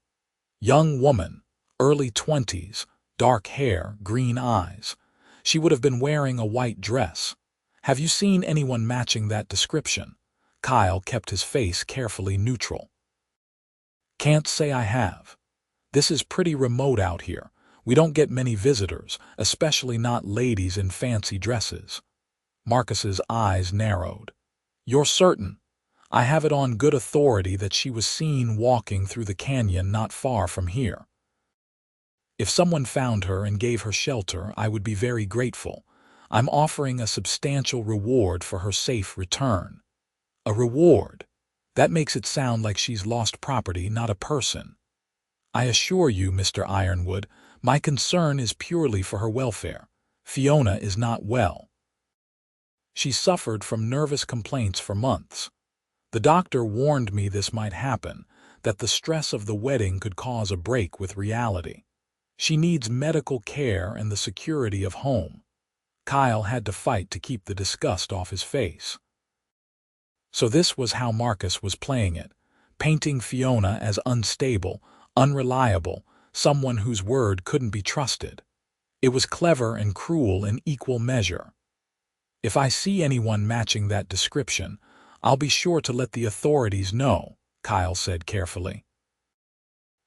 Young woman, early 20s, dark hair, green eyes. She would have been wearing a white dress. Have you seen anyone matching that description?" Kyle kept his face carefully neutral. "Can't say I have. This is pretty remote out here. We don't get many visitors, especially not ladies in fancy dresses." Marcus's eyes narrowed. "You're certain?" "I have it on good authority that she was seen walking through the canyon not far from here. If someone found her and gave her shelter, I would be very grateful. I'm offering a substantial reward for her safe return." "A reward? That makes it sound like she's lost property, not a person." "I assure you, Mr. Ironwood, my concern is purely for her welfare. Fiona is not well. She suffered from nervous complaints for months. The doctor warned me this might happen, that the stress of the wedding could cause a break with reality. She needs medical care and the security of home." Kyle had to fight to keep the disgust off his face. So this was how Marcus was playing it, painting Fiona as unstable, unreliable, someone whose word couldn't be trusted. It was clever and cruel in equal measure. "If I see anyone matching that description, I'll be sure to let the authorities know," Kyle said carefully.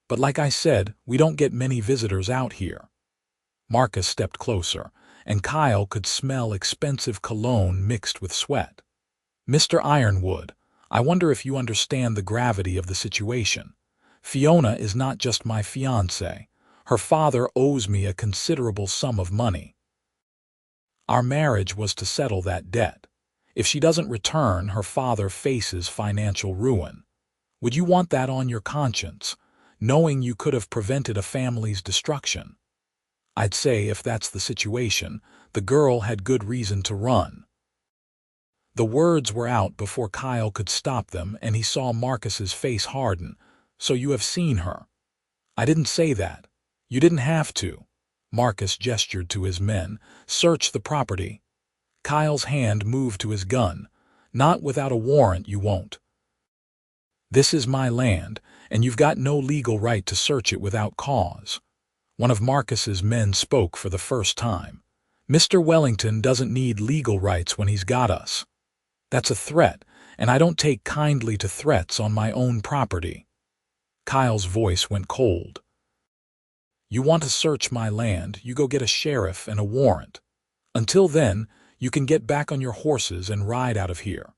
"But like I said, we don't get many visitors out here." Marcus stepped closer, and Kyle could smell expensive cologne mixed with sweat. "Mr. Ironwood, I wonder if you understand the gravity of the situation. Fiona is not just my fiancé. Her father owes me a considerable sum of money. Our marriage was to settle that debt. If she doesn't return, her father faces financial ruin. Would you want that on your conscience, knowing you could have prevented a family's destruction?" I'd say if that's the situation, the girl had good reason to run. The words were out before Kyle could stop them, and he saw Marcus's face harden. "So you have seen her?" "I didn't say that. You didn't have to." Marcus gestured to his men. "Search the property." Kyle's hand moved to his gun. "Not without a warrant, you won't. This is my land, and you've got no legal right to search it without cause." One of Marcus's men spoke for the first time. "Mr. Wellington doesn't need legal rights when he's got us. That's a threat, and I don't take kindly to threats on my own property." Kyle's voice went cold. "You want to search my land, you go get a sheriff and a warrant. Until then, you can get back on your horses and ride out of here."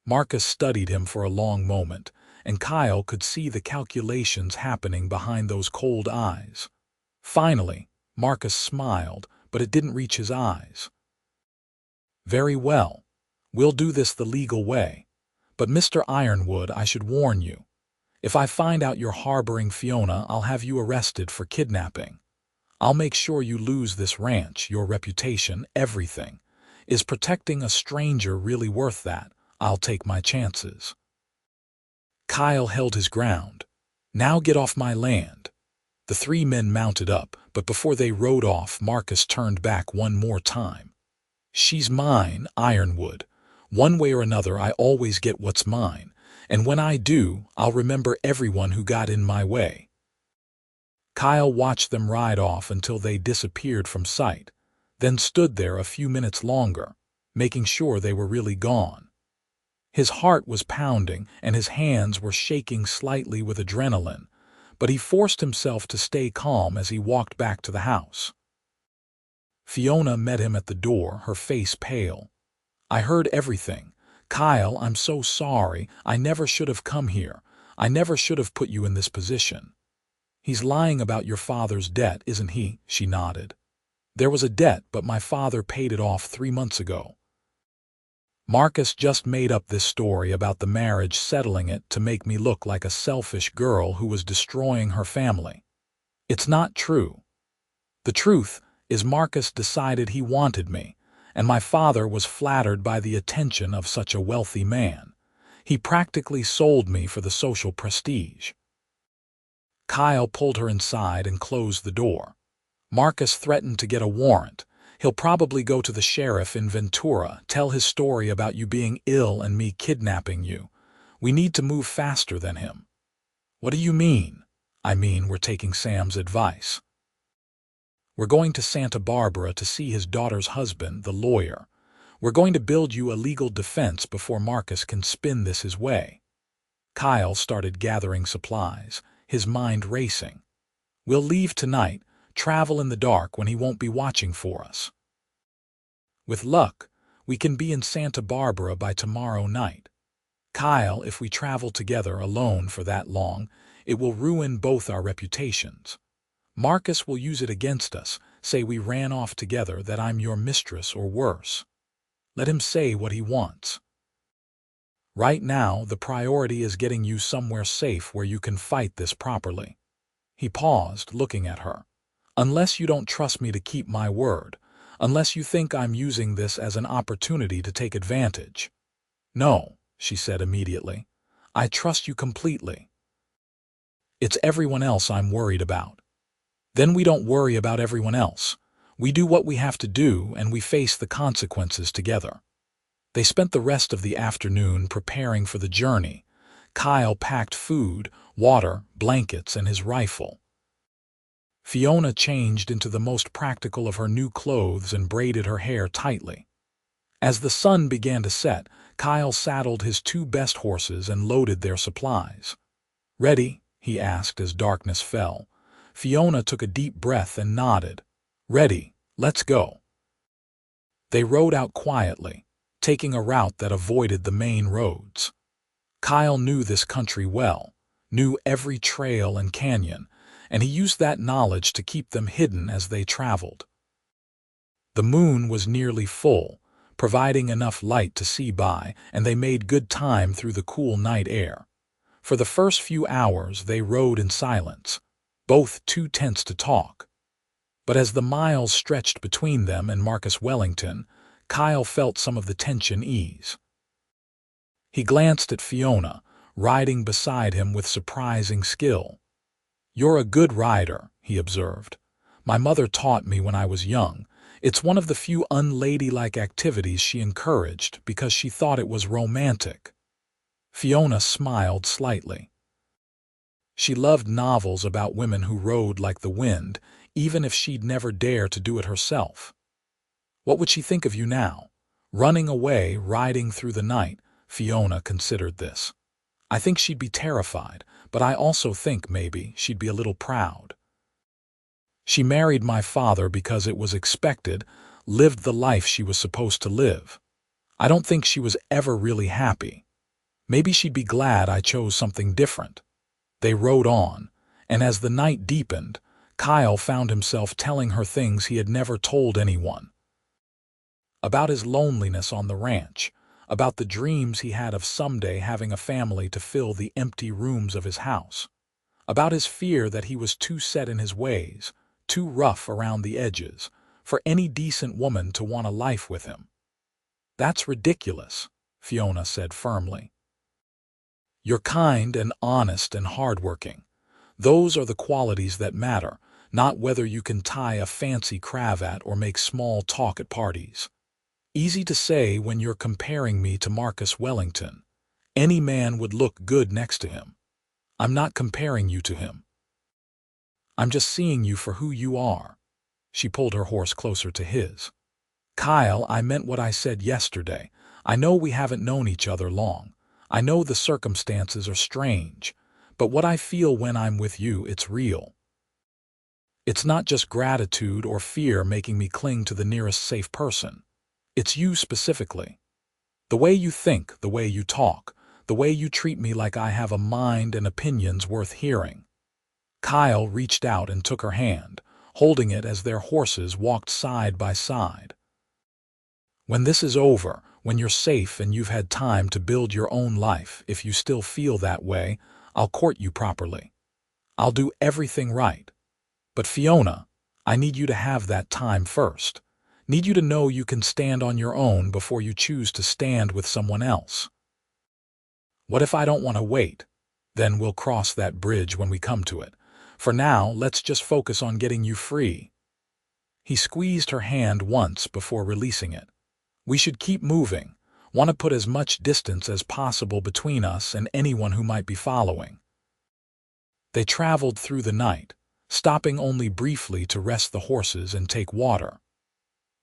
Marcus studied him for a long moment, and Kyle could see the calculations happening behind those cold eyes. Finally, Marcus smiled, but it didn't reach his eyes. "Very well. We'll do this the legal way. But Mr. Ironwood, I should warn you. If I find out you're harboring Fiona, I'll have you arrested for kidnapping. I'll make sure you lose this ranch, your reputation, everything. Is protecting a stranger really worth that? I'll take my chances." Kyle held his ground. "Now get off my land." The three men mounted up, but before they rode off, Marcus turned back one more time. "She's mine, Ironwood. One way or another, I always get what's mine, and when I do, I'll remember everyone who got in my way." Kyle watched them ride off until they disappeared from sight, then stood there a few minutes longer, making sure they were really gone. His heart was pounding and his hands were shaking slightly with adrenaline, but he forced himself to stay calm as he walked back to the house. Fiona met him at the door, her face pale. "I heard everything. Kyle, I'm so sorry. I never should have come here. I never should have put you in this position." "He's lying about your father's debt, isn't he?" She nodded. "There was a debt, but my father paid it off 3 months ago. Marcus just made up this story about the marriage settling it to make me look like a selfish girl who was destroying her family. It's not true. The truth is Marcus decided he wanted me, and my father was flattered by the attention of such a wealthy man. He practically sold me for the social prestige." Kyle pulled her inside and closed the door. "Marcus threatened to get a warrant. He'll probably go to the sheriff in Ventura, tell his story about you being ill and me kidnapping you. We need to move faster than him." "What do you mean?" "I mean we're taking Sam's advice. We're going to Santa Barbara to see his daughter's husband, the lawyer. We're going to build you a legal defense before Marcus can spin this his way." Kyle started gathering supplies, his mind racing. "We'll leave tonight, travel in the dark when he won't be watching for us. With luck, we can be in Santa Barbara by tomorrow night. Kyle, if we travel together alone for that long, it will ruin both our reputations. Marcus will use it against us, say we ran off together, that I'm your mistress or worse. Let him say what he wants. Right now, the priority is getting you somewhere safe where you can fight this properly." He paused, looking at her. "Unless you don't trust me to keep my word, unless you think I'm using this as an opportunity to take advantage." "No," she said immediately. "I trust you completely. It's everyone else I'm worried about." "Then we don't worry about everyone else. We do what we have to do and we face the consequences together." They spent the rest of the afternoon preparing for the journey. Kyle packed food, water, blankets, and his rifle. Fiona changed into the most practical of her new clothes and braided her hair tightly. As the sun began to set, Kyle saddled his 2 best horses and loaded their supplies. "Ready?" he asked as darkness fell. Fiona took a deep breath and nodded. "Ready, let's go." They rode out quietly, taking a route that avoided the main roads. Kyle knew this country well, knew every trail and canyon, and he used that knowledge to keep them hidden as they traveled. The moon was nearly full, providing enough light to see by, and they made good time through the cool night air. For the first few hours they rode in silence, both too tense to talk. But as the miles stretched between them and Marcus Wellington, Kyle felt some of the tension ease. He glanced at Fiona, riding beside him with surprising skill. "You're a good rider," he observed. "My mother taught me when I was young, It's one of the few unladylike activities she encouraged because she thought it was romantic. Fiona smiled slightly. She loved novels about women who rode like the wind, even if she'd never dare to do it herself. What would she think of you now? Running away, riding through the night. Fiona considered this. I think she'd be terrified, but I also think maybe she'd be a little proud. She married my father because it was expected, lived the life she was supposed to live. I don't think she was ever really happy. Maybe she'd be glad I chose something different. They rode on, and as the night deepened, Kyle found himself telling her things he had never told anyone. About his loneliness on the ranch, about the dreams he had of someday having a family to fill the empty rooms of his house, about his fear that he was too set in his ways, too rough around the edges, for any decent woman to want a life with him. That's ridiculous, Fiona said firmly. You're kind and honest and hardworking. Those are the qualities that matter, not whether you can tie a fancy cravat or make small talk at parties. Easy to say when you're comparing me to Marcus Wellington. Any man would look good next to him. I'm not comparing you to him. I'm just seeing you for who you are. She pulled her horse closer to his. Kyle, I meant what I said yesterday. I know we haven't known each other long. I know the circumstances are strange, but what I feel when I'm with you, it's real. It's not just gratitude or fear making me cling to the nearest safe person. It's you specifically. The way you think, the way you talk, the way you treat me like I have a mind and opinions worth hearing. Kyle reached out and took her hand, holding it as their horses walked side by side. When this is over, when you're safe and you've had time to build your own life, if you still feel that way, I'll court you properly. I'll do everything right. But Fiona, I need you to have that time first. Need you to know you can stand on your own before you choose to stand with someone else. What if I don't want to wait? Then we'll cross that bridge when we come to it. For now, let's just focus on getting you free. He squeezed her hand once before releasing it. We should keep moving. Want to put as much distance as possible between us and anyone who might be following. They traveled through the night, stopping only briefly to rest the horses and take water.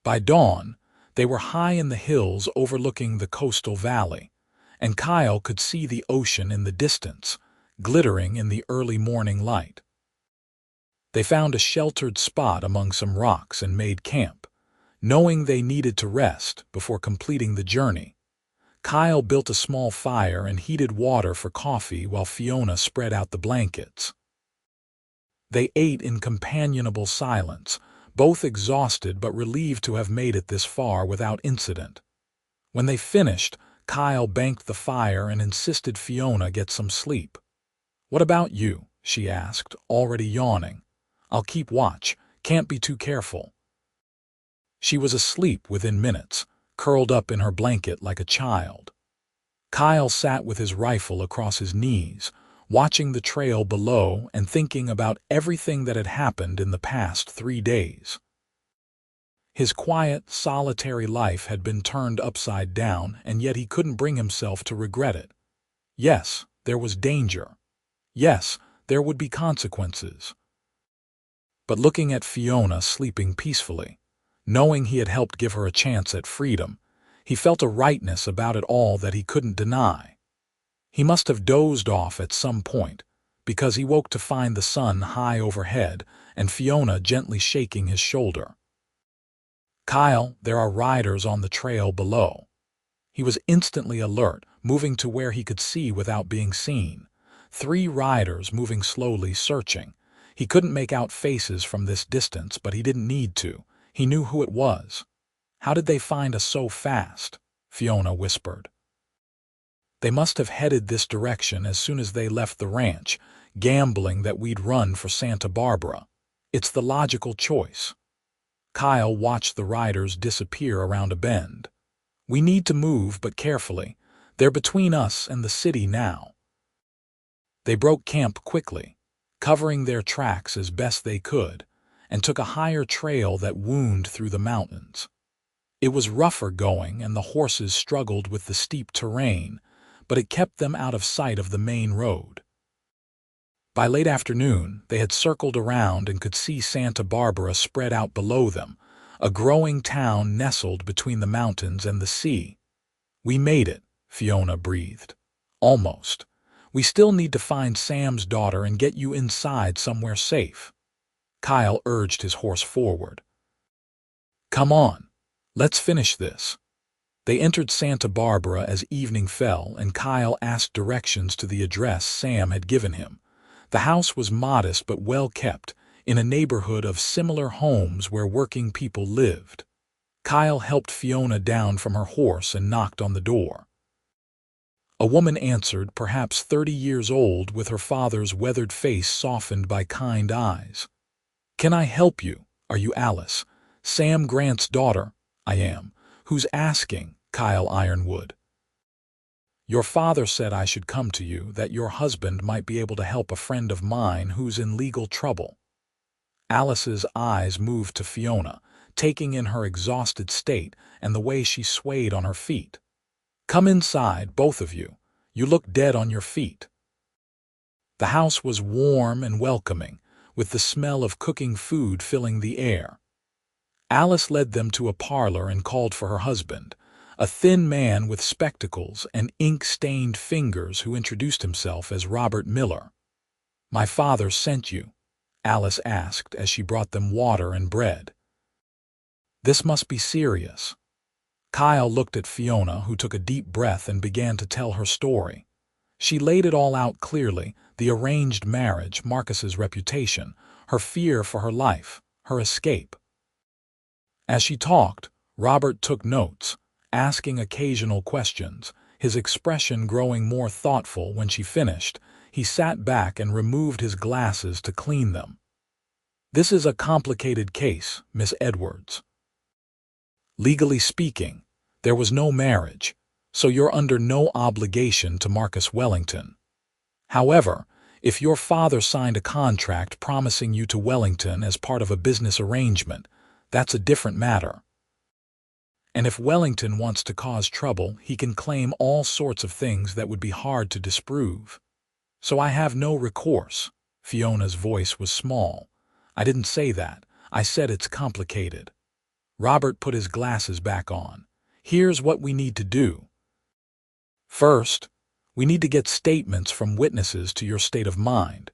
By dawn, they were high in the hills overlooking the coastal valley, and Kyle could see the ocean in the distance, glittering in the early morning light. They found a sheltered spot among some rocks and made camp, knowing they needed to rest before completing the journey. Kyle built a small fire and heated water for coffee while Fiona spread out the blankets. They ate in companionable silence, both exhausted but relieved to have made it this far without incident. When they finished, Kyle banked the fire and insisted Fiona get some sleep. "What about you?" she asked, already yawning. "I'll keep watch. Can't be too careful." She was asleep within minutes, curled up in her blanket like a child. Kyle sat with his rifle across his knees, watching the trail below and thinking about everything that had happened in the past 3 days. His quiet, solitary life had been turned upside down, and yet he couldn't bring himself to regret it. Yes, there was danger. Yes, there would be consequences. But looking at Fiona sleeping peacefully, knowing he had helped give her a chance at freedom, he felt a rightness about it all that he couldn't deny. He must have dozed off at some point, because he woke to find the sun high overhead and Fiona gently shaking his shoulder. "Kyle, there are riders on the trail below." He was instantly alert, moving to where he could see without being seen. 3 riders moving slowly, searching. He couldn't make out faces from this distance, but he didn't need to. He knew who it was. "How did they find us so fast?" Fiona whispered. "They must have headed this direction as soon as they left the ranch, gambling that we'd run for Santa Barbara. It's the logical choice." Kyle watched the riders disappear around a bend. "We need to move, but carefully. They're between us and the city now." They broke camp quickly, covering their tracks as best they could, and took a higher trail that wound through the mountains. It was rougher going, and the horses struggled with the steep terrain, but it kept them out of sight of the main road. By late afternoon, they had circled around and could see Santa Barbara spread out below them, a growing town nestled between the mountains and the sea. "We made it," Fiona breathed. "Almost. We still need to find Sam's daughter and get you inside somewhere safe." Kyle urged his horse forward. "Come on. Let's finish this." They entered Santa Barbara as evening fell, and Kyle asked directions to the address Sam had given him. The house was modest but well kept, in a neighborhood of similar homes where working people lived. Kyle helped Fiona down from her horse and knocked on the door. A woman answered, perhaps 30 years old, with her father's weathered face softened by kind eyes. "Can I help you? Are you Alice, Sam Grant's daughter?" "I am. Who's asking?" "Kyle Ironwood. Your father said I should come to you, that your husband might be able to help a friend of mine who's in legal trouble." Alice's eyes moved to Fiona, taking in her exhausted state and the way she swayed on her feet. "Come inside, both of you. You look dead on your feet." The house was warm and welcoming, with the smell of cooking food filling the air. Alice led them to a parlor and called for her husband, a thin man with spectacles and ink-stained fingers who introduced himself as Robert Miller. "My father sent you?" Alice asked as she brought them water and bread. "This must be serious." Kyle looked at Fiona, who took a deep breath and began to tell her story. She laid it all out clearly: the arranged marriage, Marcus's reputation, her fear for her life, her escape. As she talked, Robert took notes, asking occasional questions, his expression growing more thoughtful. When she finished, he sat back and removed his glasses to clean them. "This is a complicated case, Miss Edwards. Legally speaking, there was no marriage, so you're under no obligation to Marcus Wellington. However, if your father signed a contract promising you to Wellington as part of a business arrangement, that's a different matter. And if Wellington wants to cause trouble, he can claim all sorts of things that would be hard to disprove. So I have no recourse." Fiona's voice was small. "I didn't say that. I said it's complicated." Robert put his glasses back on. "Here's what we need to do. First, we need to get statements from witnesses to your state of mind.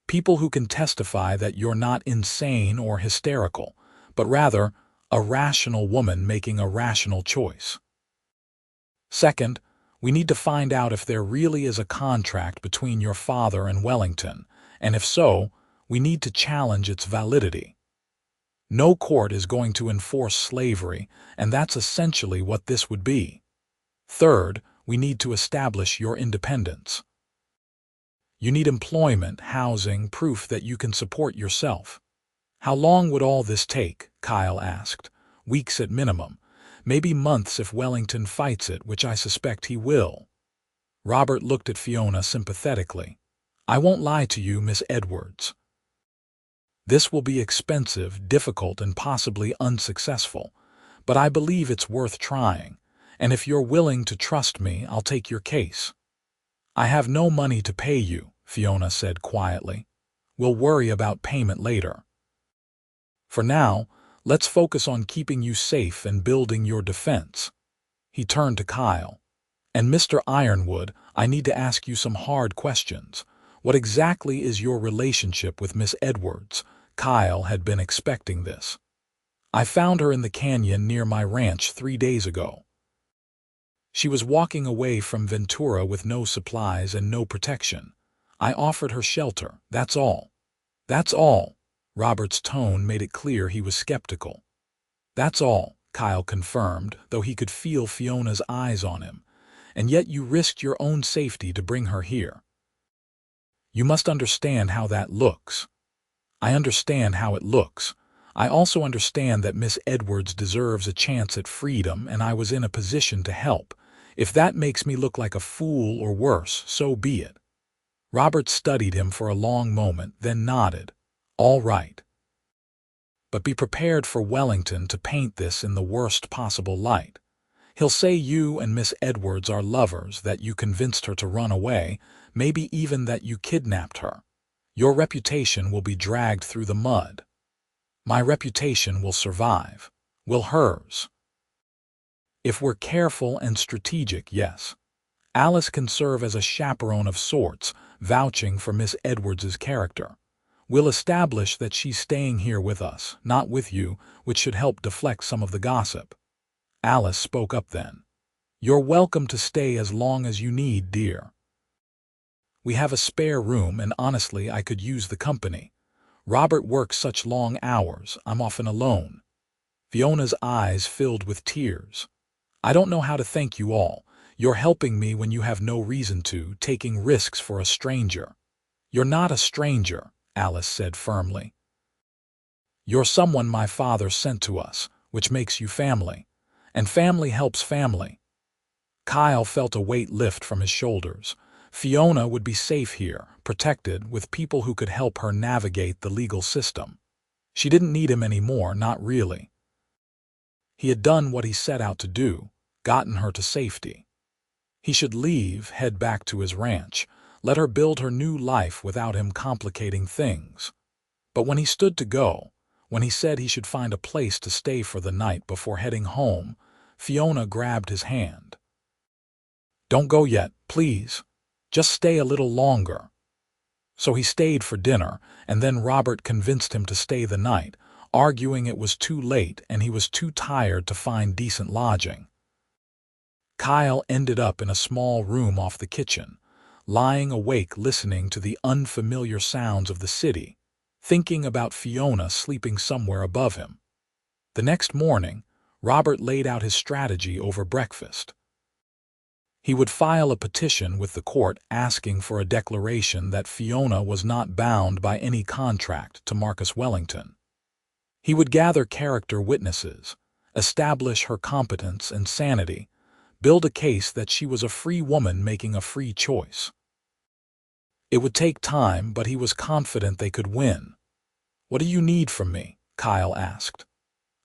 People who can testify that you're not insane or hysterical, but rather a rational woman making a rational choice. Second, we need to find out if there really is a contract between your father and Wellington, and if so, we need to challenge its validity. No court is going to enforce slavery, and that's essentially what this would be. Third, we need to establish your independence. You need employment, housing, proof that you can support yourself." "How long would all this take?" Kyle asked. "Weeks at minimum. Maybe months if Wellington fights it, which I suspect he will." Robert looked at Fiona sympathetically. "I won't lie to you, Miss Edwards. This will be expensive, difficult, and possibly unsuccessful, but I believe it's worth trying, and if you're willing to trust me, I'll take your case." "I have no money to pay you," Fiona said quietly. "We'll worry about payment later. For now, let's focus on keeping you safe and building your defense." He turned to Kyle. "And Mr. Ironwood, I need to ask you some hard questions. What exactly is your relationship with Miss Edwards?" Kyle had been expecting this. "I found her in the canyon near my ranch 3 days ago. She was walking away from Ventura with no supplies and no protection. I offered her shelter, that's all." "That's all?" Robert's tone made it clear he was skeptical. "That's all," Kyle confirmed, though he could feel Fiona's eyes on him. "And yet you risked your own safety to bring her here. You must understand how that looks." "I understand how it looks. I also understand that Miss Edwards deserves a chance at freedom, and I was in a position to help. If that makes me look like a fool or worse, so be it." Robert studied him for a long moment, then nodded. "All right." But be prepared for Wellington to paint this in the worst possible light. He'll say you and Miss Edwards are lovers, that you convinced her to run away, maybe even that you kidnapped her. Your reputation will be dragged through the mud. My reputation will survive. Will hers? If we're careful and strategic, yes. Alice can serve as a chaperone of sorts, vouching for Miss Edwards's character. We'll establish that she's staying here with us, not with you, which should help deflect some of the gossip. Alice spoke up then. You're welcome to stay as long as you need, dear. We have a spare room, and honestly, I could use the company. Robert works such long hours, I'm often alone. Fiona's eyes filled with tears. I don't know how to thank you all. You're helping me when you have no reason to, taking risks for a stranger. You're not a stranger, Alice said firmly. You're someone my father sent to us, which makes you family. And family helps family. Kyle felt a weight lift from his shoulders. Fiona would be safe here, protected, with people who could help her navigate the legal system. She didn't need him anymore, not really. He had done what he set out to do, gotten her to safety. He should leave, head back to his ranch, let her build her new life without him complicating things. But when he stood to go, when he said he should find a place to stay for the night before heading home, Fiona grabbed his hand. Don't go yet, please. Just stay a little longer. So he stayed for dinner, and then Robert convinced him to stay the night, arguing it was too late and he was too tired to find decent lodging. Kyle ended up in a small room off the kitchen, lying awake listening to the unfamiliar sounds of the city, thinking about Fiona sleeping somewhere above him. The next morning, Robert laid out his strategy over breakfast. He would file a petition with the court asking for a declaration that Fiona was not bound by any contract to Marcus Wellington. He would gather character witnesses, establish her competence and sanity, build a case that she was a free woman making a free choice. It would take time, but he was confident they could win. What do you need from me? Kyle asked.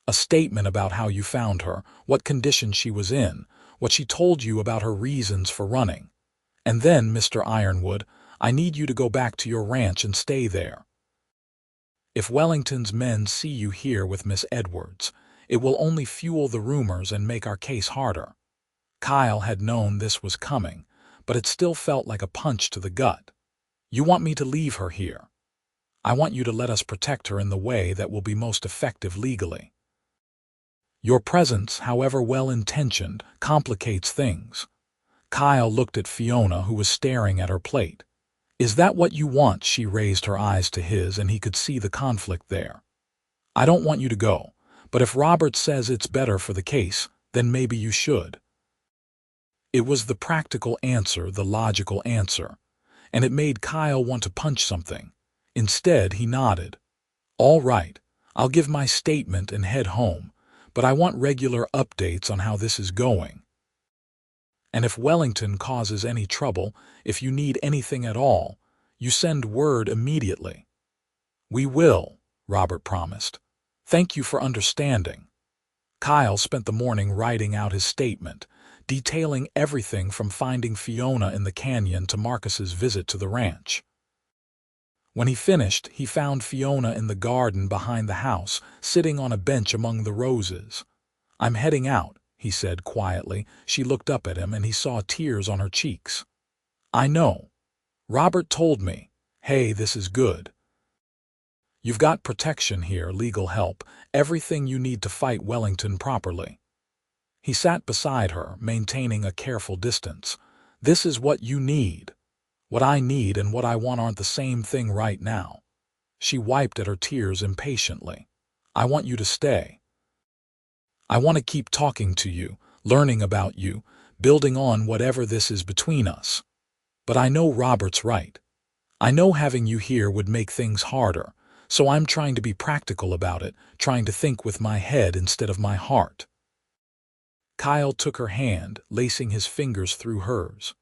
A statement about how you found her, what condition she was in, what she told you about her reasons for running. And then, Mr. Ironwood, I need you to go back to your ranch and stay there. If Wellington's men see you here with Miss Edwards, it will only fuel the rumors and make our case harder. Kyle had known this was coming, but it still felt like a punch to the gut. You want me to leave her here. I want you to let us protect her in the way that will be most effective legally. Your presence, however well-intentioned, complicates things. Kyle looked at Fiona, who was staring at her plate. Is that what you want? She raised her eyes to his, and he could see the conflict there. I don't want you to go, but if Robert says it's better for the case, then maybe you should. It was the practical answer, the logical answer, and it made Kyle want to punch something. Instead, he nodded. All right, I'll give my statement and head home, but I want regular updates on how this is going. And if Wellington causes any trouble, if you need anything at all, you send word immediately. We will, Robert promised. Thank you for understanding. Kyle spent the morning writing out his statement, detailing everything from finding Fiona in the canyon to Marcus's visit to the ranch. When he finished, he found Fiona in the garden behind the house, sitting on a bench among the roses. I'm heading out, he said quietly. She looked up at him and he saw tears on her cheeks. I know. Robert told me. Hey, this is good. You've got protection here, legal help, everything you need to fight Wellington properly. He sat beside her, maintaining a careful distance. This is what you need. What I need and what I want aren't the same thing right now. She wiped at her tears impatiently. I want you to stay. I want to keep talking to you, learning about you, building on whatever this is between us. But I know Robert's right. I know having you here would make things harder, so I'm trying to be practical about it, trying to think with my head instead of my heart. Kyle took her hand, lacing his fingers through hers.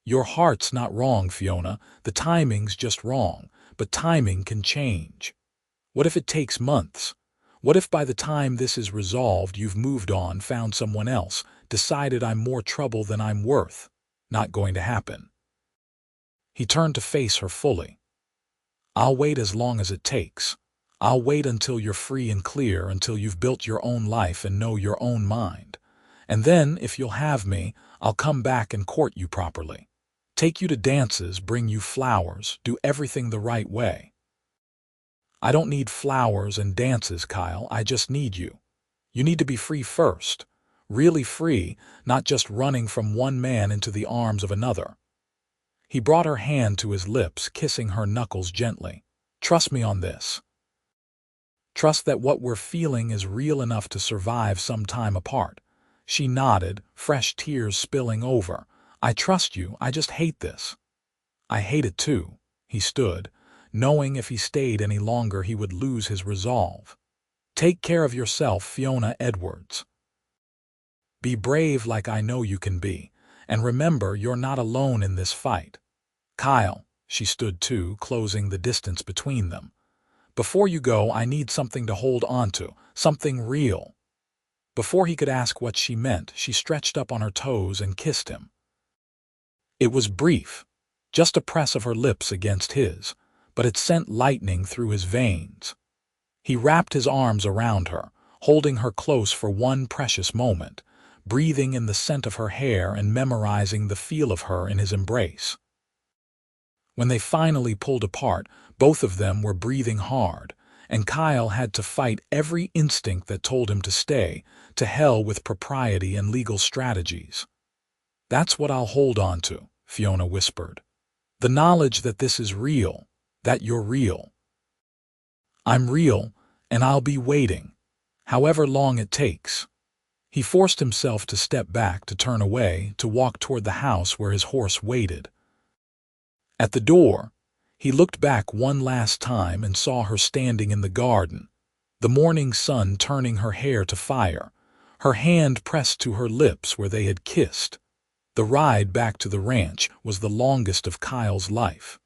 Your heart's not wrong, Fiona. The timing's just wrong, but timing can change. What if it takes months? What if by the time this is resolved you've moved on, found someone else, decided I'm more trouble than I'm worth? Not going to happen. He turned to face her fully. I'll wait as long as it takes. I'll wait until you're free and clear, until you've built your own life and know your own mind. And then, if you'll have me, I'll come back and court you properly. Take you to dances, bring you flowers, do everything the right way. I don't need flowers and dances, Kyle. I just need you. You need to be free first. Really free, not just running from one man into the arms of another. He brought her hand to his lips, kissing her knuckles gently. Trust me on this. Trust that what we're feeling is real enough to survive some time apart. She nodded, fresh tears spilling over. I trust you, I just hate this. I hate it too. He stood, knowing if he stayed any longer he would lose his resolve. Take care of yourself, Fiona Edwards. Be brave like I know you can be, and remember you're not alone in this fight. Kyle, she stood too, closing the distance between them. Before you go, I need something to hold on to, something real. Before he could ask what she meant, she stretched up on her toes and kissed him. It was brief, just a press of her lips against his, but it sent lightning through his veins. He wrapped his arms around her, holding her close for one precious moment, breathing in the scent of her hair and memorizing the feel of her in his embrace. When they finally pulled apart, both of them were breathing hard, and Kyle had to fight every instinct that told him to stay, to hell with propriety and legal strategies. That's what I'll hold on to, Fiona whispered. The knowledge that this is real, that you're real. I'm real, and I'll be waiting, however long it takes. He forced himself to step back, to turn away, to walk toward the house where his horse waited. At the door, he looked back one last time and saw her standing in the garden, the morning sun turning her hair to fire, her hand pressed to her lips where they had kissed. The ride back to the ranch was the longest of Kyle's life.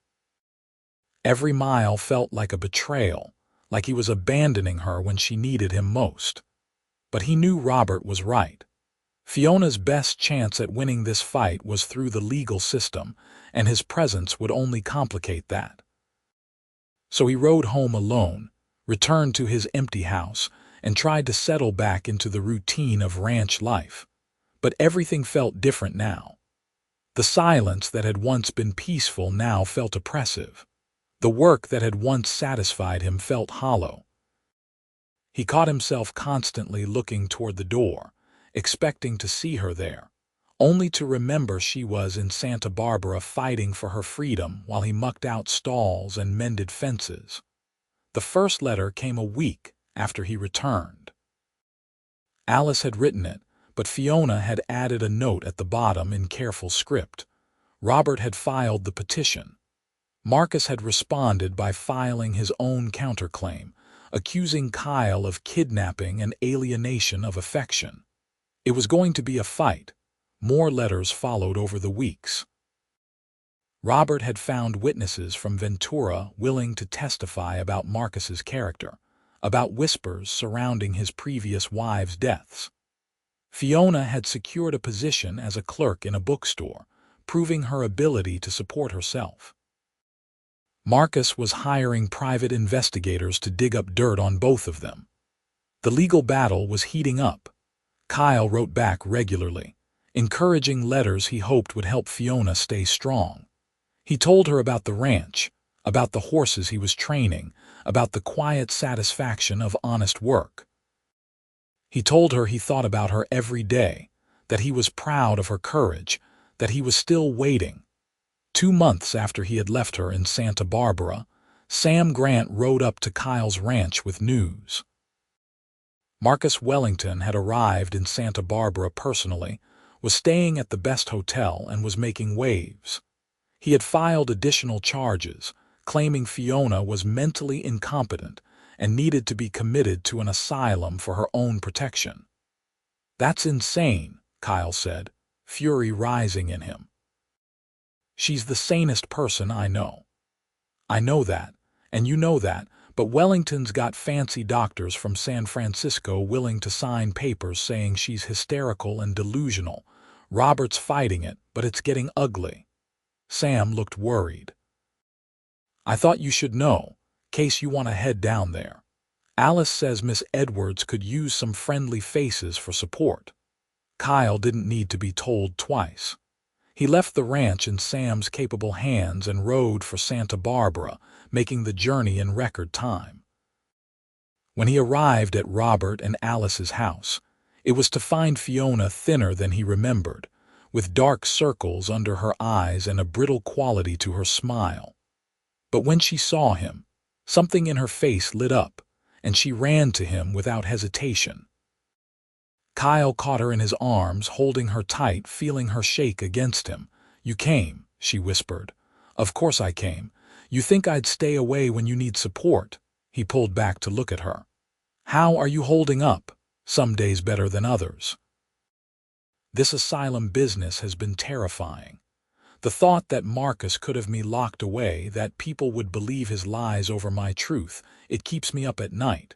Every mile felt like a betrayal, like he was abandoning her when she needed him most. But he knew Robert was right. Fiona's best chance at winning this fight was through the legal system, and his presence would only complicate that. So he rode home alone, returned to his empty house, and tried to settle back into the routine of ranch life. But everything felt different now. The silence that had once been peaceful now felt oppressive. The work that had once satisfied him felt hollow. He caught himself constantly looking toward the door, expecting to see her there, only to remember she was in Santa Barbara fighting for her freedom while he mucked out stalls and mended fences. The first letter came a week after he returned. Alice had written it, but Fiona had added a note at the bottom in careful script. Robert had filed the petition. Marcus had responded by filing his own counterclaim, accusing Kyle of kidnapping and alienation of affection. It was going to be a fight. More letters followed over the weeks. Robert had found witnesses from Ventura willing to testify about Marcus's character, about whispers surrounding his previous wives' deaths. Fiona had secured a position as a clerk in a bookstore, proving her ability to support herself. Marcus was hiring private investigators to dig up dirt on both of them. The legal battle was heating up. Kyle wrote back regularly, encouraging letters he hoped would help Fiona stay strong. He told her about the ranch, about the horses he was training, about the quiet satisfaction of honest work. He told her he thought about her every day, that he was proud of her courage, that he was still waiting. 2 months after he had left her in Santa Barbara, Sam Grant rode up to Kyle's ranch with news. Marcus Wellington had arrived in Santa Barbara personally, was staying at the best hotel, and was making waves. He had filed additional charges, claiming Fiona was mentally incompetent and needed to be committed to an asylum for her own protection. "That's insane," Kyle said, fury rising in him. "She's the sanest person I know." "I know that, and you know that, But Wellington's got fancy doctors from San Francisco willing to sign papers saying she's hysterical and delusional. Robert's fighting it, but it's getting ugly." Sam looked worried. "I thought you should know, case you want to head down there. Alice says Miss Edwards could use some friendly faces for support." Kyle didn't need to be told twice. He left the ranch in Sam's capable hands and rode for Santa Barbara, making the journey in record time. When he arrived at Robert and Alice's house, it was to find Fiona thinner than he remembered, with dark circles under her eyes and a brittle quality to her smile. But when she saw him, something in her face lit up, and she ran to him without hesitation. Kyle caught her in his arms, holding her tight, feeling her shake against him. "You came," she whispered. "Of course I came. You think I'd stay away when you need support?" He pulled back to look at her. "How are you holding up? Some days better than others." "This asylum business has been terrifying. The thought that Marcus could have me locked away, that people would believe his lies over my truth, it keeps me up at night.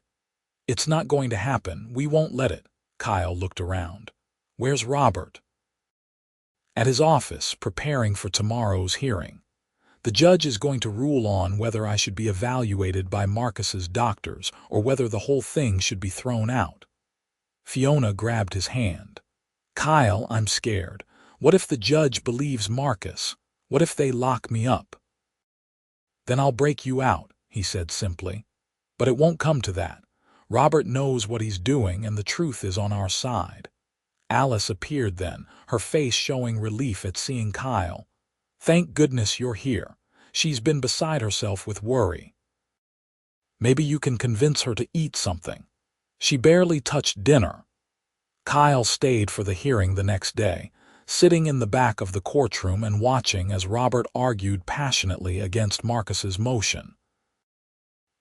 It's not going to happen. We won't let it." Kyle looked around. "Where's Robert?" "At his office, preparing for tomorrow's hearing. The judge is going to rule on whether I should be evaluated by Marcus's doctors or whether the whole thing should be thrown out." Fiona grabbed his hand. "Kyle, I'm scared. What if the judge believes Marcus? What if they lock me up?" "Then I'll break you out," he said simply. "But it won't come to that. Robert knows what he's doing, and the truth is on our side." Alice appeared then, her face showing relief at seeing Kyle. "Thank goodness you're here. She's been beside herself with worry. Maybe you can convince her to eat something. She barely touched dinner." Kyle stayed for the hearing the next day, sitting in the back of the courtroom and watching as Robert argued passionately against Marcus's motion.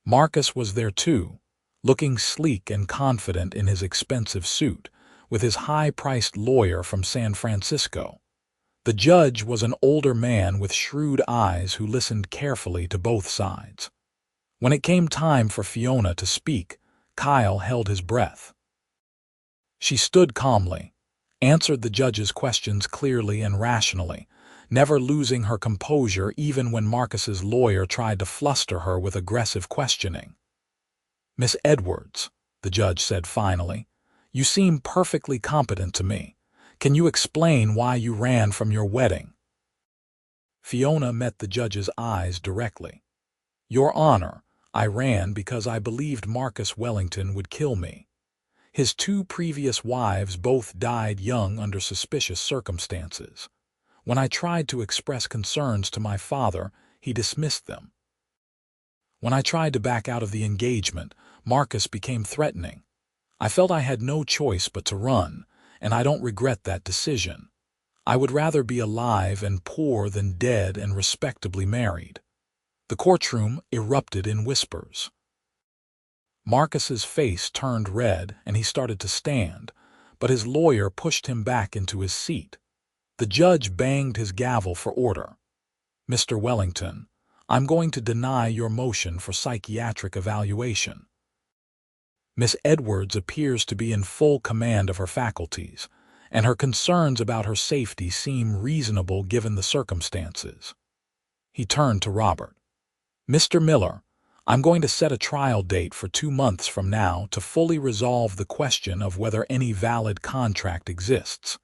Marcus was there too, looking sleek and confident in his expensive suit, with his high-priced lawyer from San Francisco. The judge was an older man with shrewd eyes who listened carefully to both sides. When it came time for Fiona to speak, Kyle held his breath. She stood calmly, answered the judge's questions clearly and rationally, never losing her composure even when Marcus's lawyer tried to fluster her with aggressive questioning. "Miss Edwards," the judge said finally, "you seem perfectly competent to me. Can you explain why you ran from your wedding?" Fiona met the judge's eyes directly. "Your Honor, I ran because I believed Marcus Wellington would kill me. His 2 previous wives both died young under suspicious circumstances. When I tried to express concerns to my father, he dismissed them. When I tried to back out of the engagement, Marcus became threatening. I felt I had no choice but to run, and I don't regret that decision. I would rather be alive and poor than dead and respectably married." The courtroom erupted in whispers. Marcus's face turned red and he started to stand, but his lawyer pushed him back into his seat. The judge banged his gavel for order. "Mr. Wellington, I'm going to deny your motion for psychiatric evaluation." Miss Edwards appears to be in full command of her faculties, and her concerns about her safety seem reasonable given the circumstances. He turned to Robert. "Mr. Miller, I'm going to set a trial date for 2 months from now to fully resolve the question of whether any valid contract exists.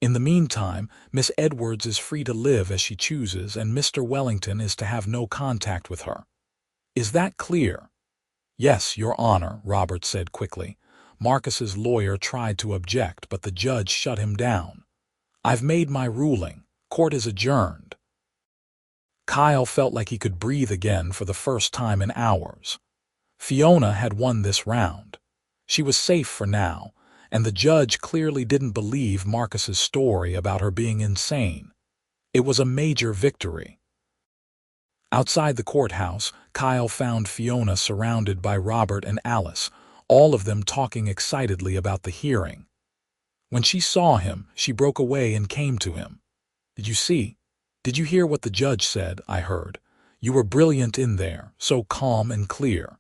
In the meantime, Miss Edwards is free to live as she chooses, and Mr. Wellington is to have no contact with her. Is that clear?" "Yes, Your Honor," Robert said quickly. Marcus's lawyer tried to object, but the judge shut him down. "I've made my ruling. Court is adjourned." Kyle felt like he could breathe again for the first time in hours. Fiona had won this round. She was safe for now, and the judge clearly didn't believe Marcus's story about her being insane. It was a major victory. Outside the courthouse, Kyle found Fiona surrounded by Robert and Alice, all of them talking excitedly about the hearing. When she saw him, she broke away and came to him. "Did you see? Did you hear what the judge said?" "I heard. You were brilliant in there, so calm and clear."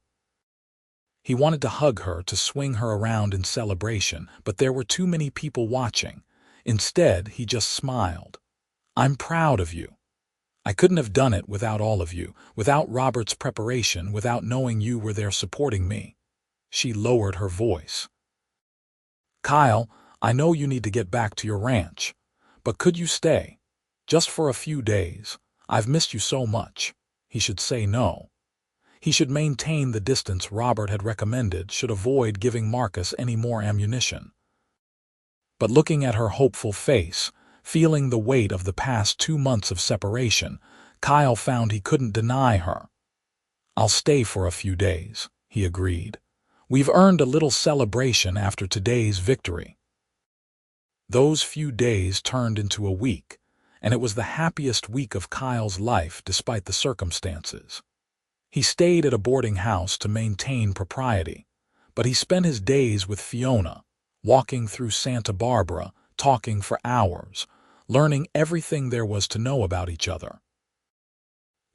He wanted to hug her, to swing her around in celebration, but there were too many people watching. Instead, he just smiled. "I'm proud of you. I couldn't have done it without all of you, without Robert's preparation, without knowing you were there supporting me." She lowered her voice. "Kyle, I know you need to get back to your ranch, but could you stay? Just for a few days. I've missed you so much." He should say no. He should maintain the distance Robert had recommended, should avoid giving Marcus any more ammunition. But looking at her hopeful face, feeling the weight of the past 2 months of separation, Kyle found he couldn't deny her. "I'll stay for a few days," he agreed. "We've earned a little celebration after today's victory." Those few days turned into a week, and it was the happiest week of Kyle's life despite the circumstances. He stayed at a boarding house to maintain propriety, but he spent his days with Fiona, walking through Santa Barbara, talking for hours, learning everything there was to know about each other.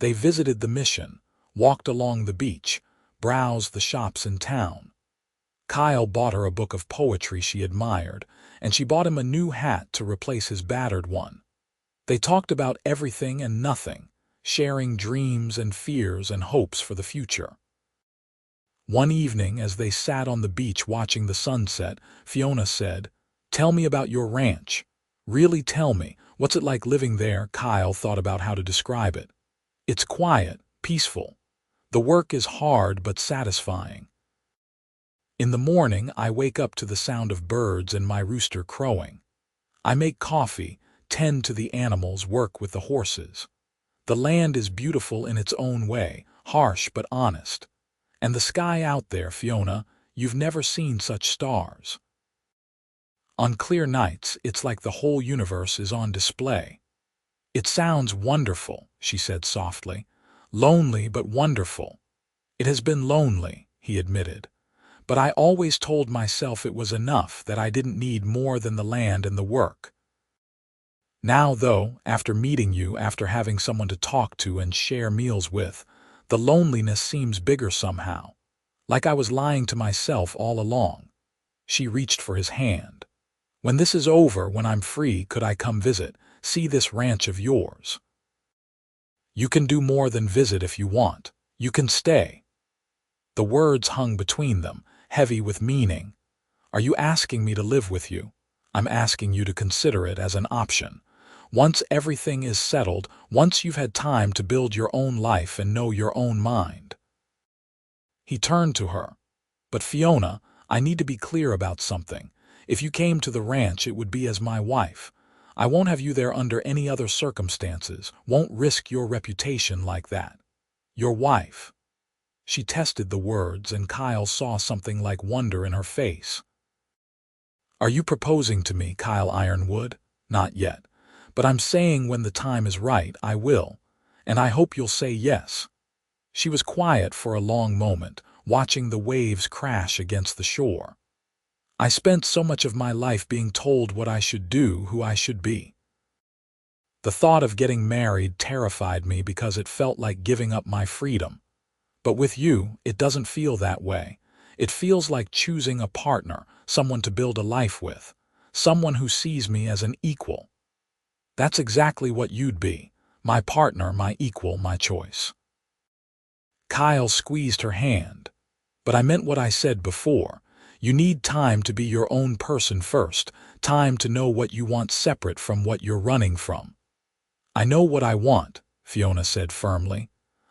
They visited the mission, walked along the beach, browsed the shops in town. Kyle bought her a book of poetry she admired, and she bought him a new hat to replace his battered one. They talked about everything and nothing, sharing dreams and fears and hopes for the future. One evening, as they sat on the beach watching the sunset, Fiona said, "Tell me about your ranch. Really tell me, what's it like living there?" Kyle thought about how to describe it. "It's quiet, peaceful. The work is hard but satisfying. In the morning, I wake up to the sound of birds and my rooster crowing. I make coffee, tend to the animals, work with the horses. The land is beautiful in its own way, harsh but honest. And the sky out there, Fiona, you've never seen such stars. On clear nights, it's like the whole universe is on display." "It sounds wonderful," she said softly. "Lonely but wonderful." "It has been lonely," he admitted. "But I always told myself it was enough, that I didn't need more than the land and the work. Now, though, after meeting you, after having someone to talk to and share meals with, the loneliness seems bigger somehow. Like I was lying to myself all along." She reached for his hand. "When this is over, when I'm free, could I come visit, see this ranch of yours?" "You can do more than visit if you want. You can stay." The words hung between them, heavy with meaning. "Are you asking me to live with you?" "I'm asking you to consider it as an option. Once everything is settled, once you've had time to build your own life and know your own mind." He turned to her. "But Fiona, I need to be clear about something. If you came to the ranch, it would be as my wife. I won't have you there under any other circumstances, won't risk your reputation like that. Your wife." She tested the words, and Kyle saw something like wonder in her face. "Are you proposing to me, Kyle Ironwood?" "Not yet. But I'm saying when the time is right, I will. And I hope you'll say yes." She was quiet for a long moment, watching the waves crash against the shore. "I spent so much of my life being told what I should do, who I should be. The thought of getting married terrified me because it felt like giving up my freedom. But with you, it doesn't feel that way. It feels like choosing a partner, someone to build a life with, someone who sees me as an equal. That's exactly what you'd be, my partner, my equal, my choice." Kyle squeezed her hand. "But I meant what I said before. You need time to be your own person first, time to know what you want separate from what you're running from." "I know what I want," Fiona said firmly.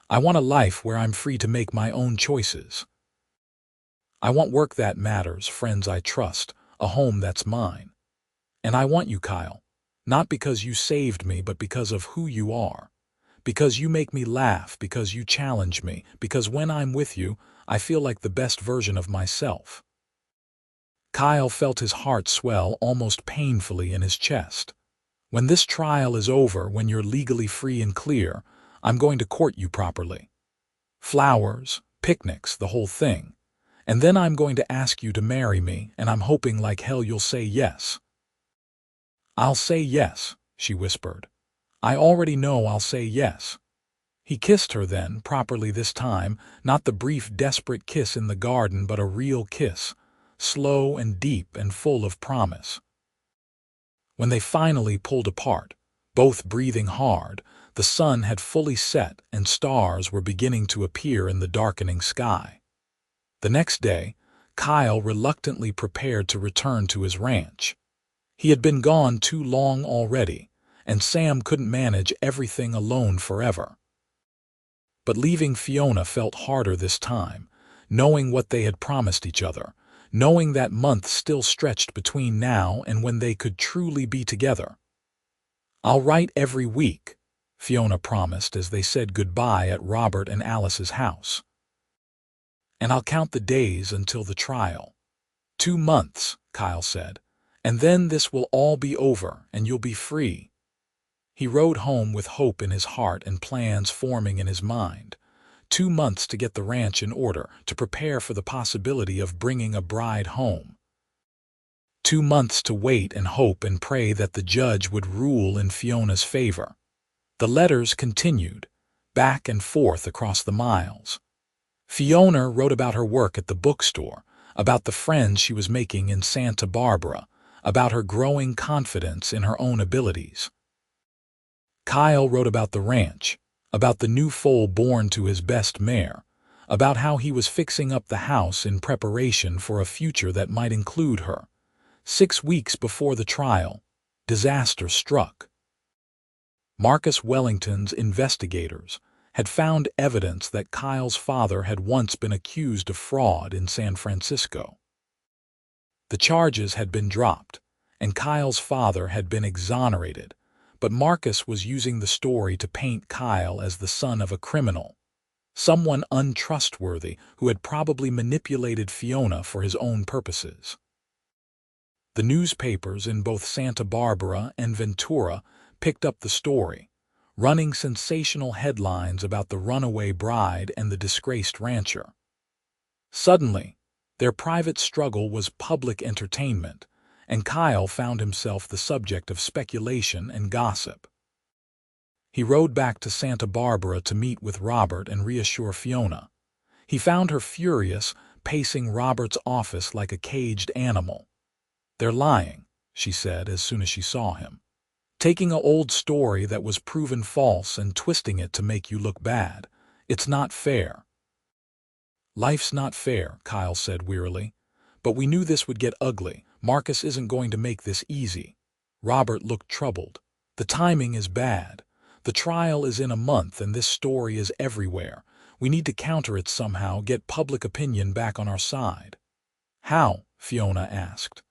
"I want a life where I'm free to make my own choices. I want work that matters, friends I trust, a home that's mine. And I want you, Kyle. Not because you saved me, but because of who you are. Because you make me laugh, because you challenge me, because when I'm with you, I feel like the best version of myself." Kyle felt his heart swell almost painfully in his chest. "When this trial is over, when you're legally free and clear, I'm going to court you properly. Flowers, picnics, the whole thing. And then I'm going to ask you to marry me, and I'm hoping like hell you'll say yes." "I'll say yes," she whispered. "I already know I'll say yes." He kissed her then, properly this time, not the brief, desperate kiss in the garden, but a real kiss, slow and deep and full of promise. When they finally pulled apart, both breathing hard, the sun had fully set and stars were beginning to appear in the darkening sky. The next day, Kyle reluctantly prepared to return to his ranch. He had been gone too long already, and Sam couldn't manage everything alone forever. But leaving Fiona felt harder this time, knowing what they had promised each other, knowing that month still stretched between now and when they could truly be together. "I'll write every week," Fiona promised as they said goodbye at Robert and Alice's house. "And I'll count the days until the trial." 2 months, Kyle said, "and then this will all be over and you'll be free." He rode home with hope in his heart and plans forming in his mind. 2 months to get the ranch in order, to prepare for the possibility of bringing a bride home. 2 months to wait and hope and pray that the judge would rule in Fiona's favor. The letters continued, back and forth across the miles. Fiona wrote about her work at the bookstore, about the friends she was making in Santa Barbara, about her growing confidence in her own abilities. Kyle wrote about the ranch, about the new foal born to his best mare, about how he was fixing up the house in preparation for a future that might include her. 6 weeks before the trial, disaster struck. Marcus Wellington's investigators had found evidence that Kyle's father had once been accused of fraud in San Francisco. The charges had been dropped, and Kyle's father had been exonerated, but Marcus was using the story to paint Kyle as the son of a criminal, someone untrustworthy who had probably manipulated Fiona for his own purposes. The newspapers in both Santa Barbara and Ventura picked up the story, running sensational headlines about the runaway bride and the disgraced rancher. Suddenly, their private struggle was public entertainment, and Kyle found himself the subject of speculation and gossip. He rode back to Santa Barbara to meet with Robert and reassure Fiona. He found her furious, pacing Robert's office like a caged animal. "They're lying," she said as soon as she saw him. "Taking an old story that was proven false and twisting it to make you look bad. It's not fair." "Life's not fair," Kyle said wearily. "But we knew this would get ugly. Marcus isn't going to make this easy." Robert looked troubled. "The timing is bad. The trial is in a month and this story is everywhere. We need to counter it somehow, get public opinion back on our side." "How?" Fiona asked.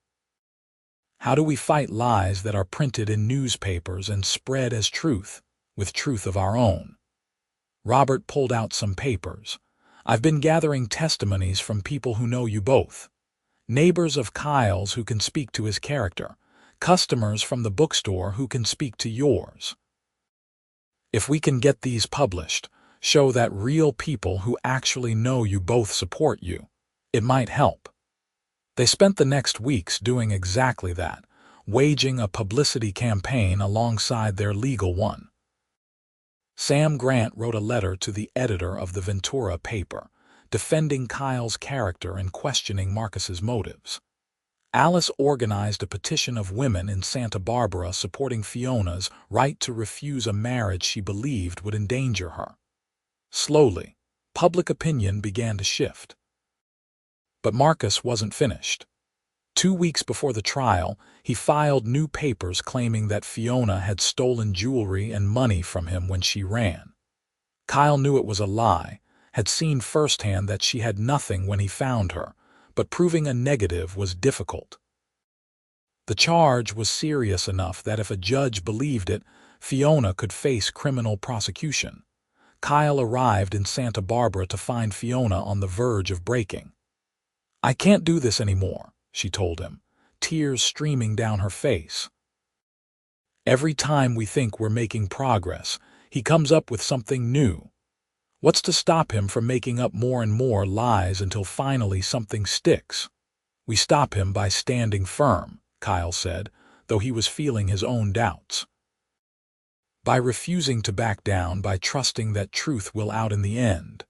"How do we fight lies that are printed in newspapers and spread as truth, with truth of our own?" Robert pulled out some papers. "I've been gathering testimonies from people who know you both. Neighbors of Kyle's who can speak to his character, customers from the bookstore who can speak to yours. If we can get these published, show that real people who actually know you both support you, it might help." They spent the next weeks doing exactly that, waging a publicity campaign alongside their legal one. Sam Grant wrote a letter to the editor of the Ventura paper, defending Kyle's character and questioning Marcus's motives. Alice organized a petition of women in Santa Barbara supporting Fiona's right to refuse a marriage she believed would endanger her. Slowly, public opinion began to shift. But Marcus wasn't finished. 2 weeks before the trial, he filed new papers claiming that Fiona had stolen jewelry and money from him when she ran. Kyle knew it was a lie, had seen firsthand that she had nothing when he found her, but proving a negative was difficult. The charge was serious enough that if a judge believed it, Fiona could face criminal prosecution. Kyle arrived in Santa Barbara to find Fiona on the verge of breaking. "I can't do this anymore," she told him, tears streaming down her face. "Every time we think we're making progress, he comes up with something new. What's to stop him from making up more and more lies until finally something sticks? We stop him by standing firm," Kyle said, though he was feeling his own doubts. by refusing to back down, by trusting that truth will out in the end.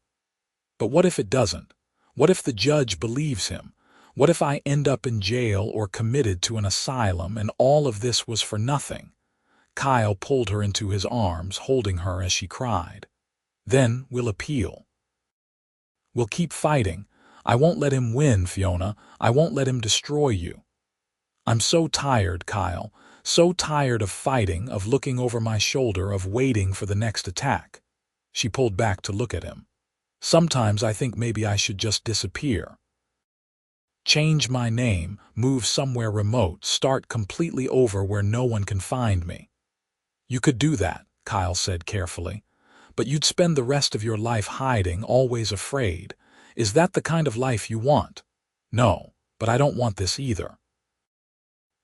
But what if it doesn't? What if the judge believes him? What if I end up in jail or committed to an asylum and all of this was for nothing? Kyle pulled her into his arms, holding her as she cried. Then we'll appeal. We'll keep fighting. I won't let him win, Fiona. I won't let him destroy you. I'm so tired, Kyle. So tired of fighting, of looking over my shoulder, of waiting for the next attack. She pulled back to look at him. Sometimes I think maybe I should just disappear. Change my name, move somewhere remote, start completely over where no one can find me. You could do that, Kyle said carefully, but you'd spend the rest of your life hiding, always afraid. Is that the kind of life you want? No, but I don't want this either.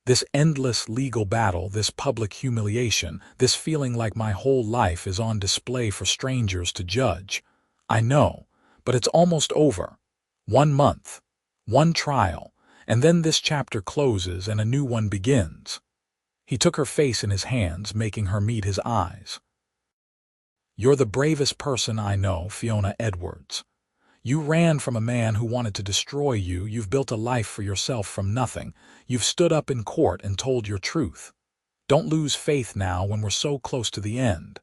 This endless legal battle, this public humiliation, this feeling like my whole life is on display for strangers to judge. I know, but it's almost over. 1 month, one trial, and then this chapter closes and a new one begins. He took her face in his hands, making her meet his eyes. You're the bravest person I know, Fiona Edwards. You ran from a man who wanted to destroy you. You've built a life for yourself from nothing. You've stood up in court and told your truth. Don't lose faith now when we're so close to the end.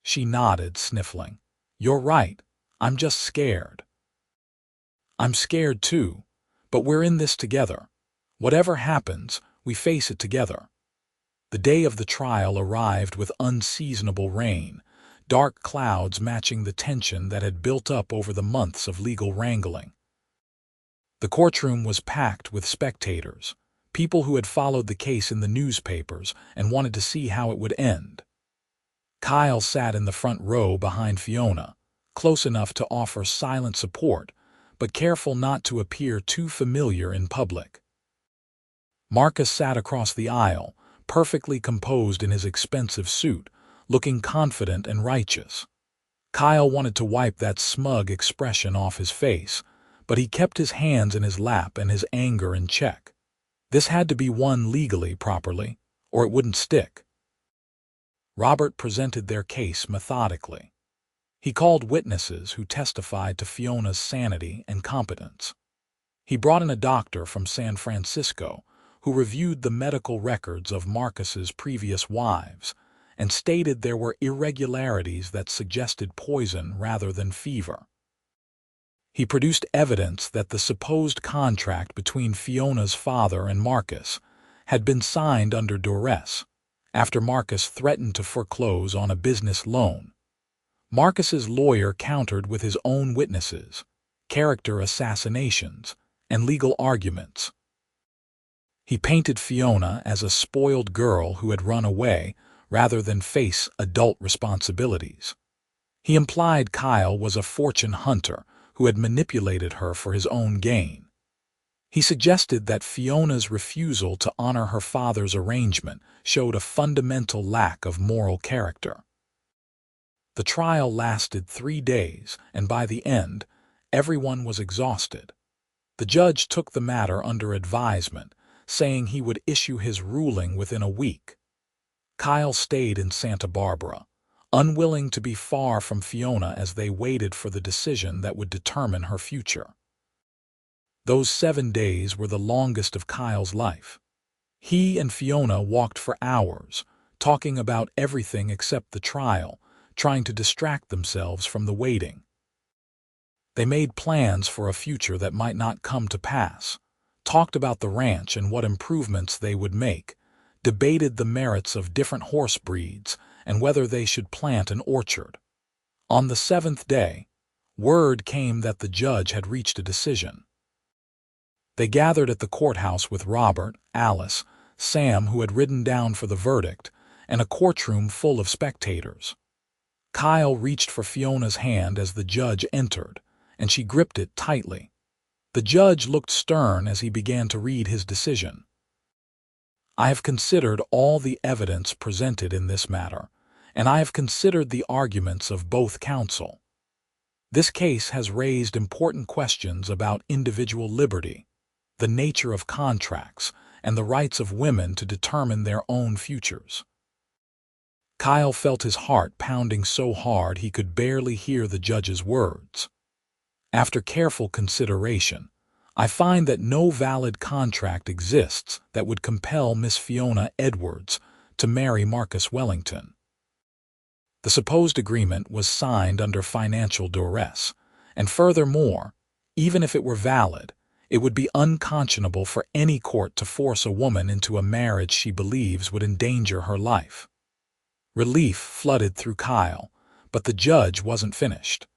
She nodded, sniffling. You're right. I'm just scared. I'm scared too, but we're in this together. Whatever happens, we face it together. The day of the trial arrived with unseasonable rain, dark clouds matching the tension that had built up over the months of legal wrangling. The courtroom was packed with spectators, people who had followed the case in the newspapers and wanted to see how it would end. Kyle sat in the front row behind Fiona, close enough to offer silent support, but careful not to appear too familiar in public. Marcus sat across the aisle, perfectly composed in his expensive suit, looking confident and righteous. Kyle wanted to wipe that smug expression off his face, but he kept his hands in his lap and his anger in check. This had to be won legally properly, or it wouldn't stick. Robert presented their case methodically. He called witnesses who testified to Fiona's sanity and competence. He brought in a doctor from San Francisco who reviewed the medical records of Marcus's previous wives and stated there were irregularities that suggested poison rather than fever. He produced evidence that the supposed contract between Fiona's father and Marcus had been signed under duress, after Marcus threatened to foreclose on a business loan. Marcus's lawyer countered with his own witnesses, character assassinations, and legal arguments. He painted Fiona as a spoiled girl who had run away rather than face adult responsibilities. He implied Kyle was a fortune hunter who had manipulated her for his own gain. He suggested that Fiona's refusal to honor her father's arrangement showed a fundamental lack of moral character. The trial lasted 3 days, and by the end, everyone was exhausted. The judge took the matter under advisement, saying he would issue his ruling within a week. Kyle stayed in Santa Barbara, unwilling to be far from Fiona as they waited for the decision that would determine her future. Those 7 days were the longest of Kyle's life. He and Fiona walked for hours, talking about everything except the trial, trying to distract themselves from the waiting. They made plans for a future that might not come to pass, talked about the ranch and what improvements they would make, debated the merits of different horse breeds and whether they should plant an orchard. On the 7th day, word came that the judge had reached a decision. They gathered at the courthouse with Robert, Alice, Sam, who had ridden down for the verdict, and a courtroom full of spectators. Kyle reached for Fiona's hand as the judge entered, and she gripped it tightly. The judge looked stern as he began to read his decision. I have considered all the evidence presented in this matter, and I have considered the arguments of both counsel. This case has raised important questions about individual liberty, the nature of contracts, and the rights of women to determine their own futures. Kyle felt his heart pounding so hard he could barely hear the judge's words. After careful consideration, I find that no valid contract exists that would compel Miss Fiona Edwards to marry Marcus Wellington. The supposed agreement was signed under financial duress, and furthermore, even if it were valid, it would be unconscionable for any court to force a woman into a marriage she believes would endanger her life. Relief flooded through Kyle, but the judge wasn't finished.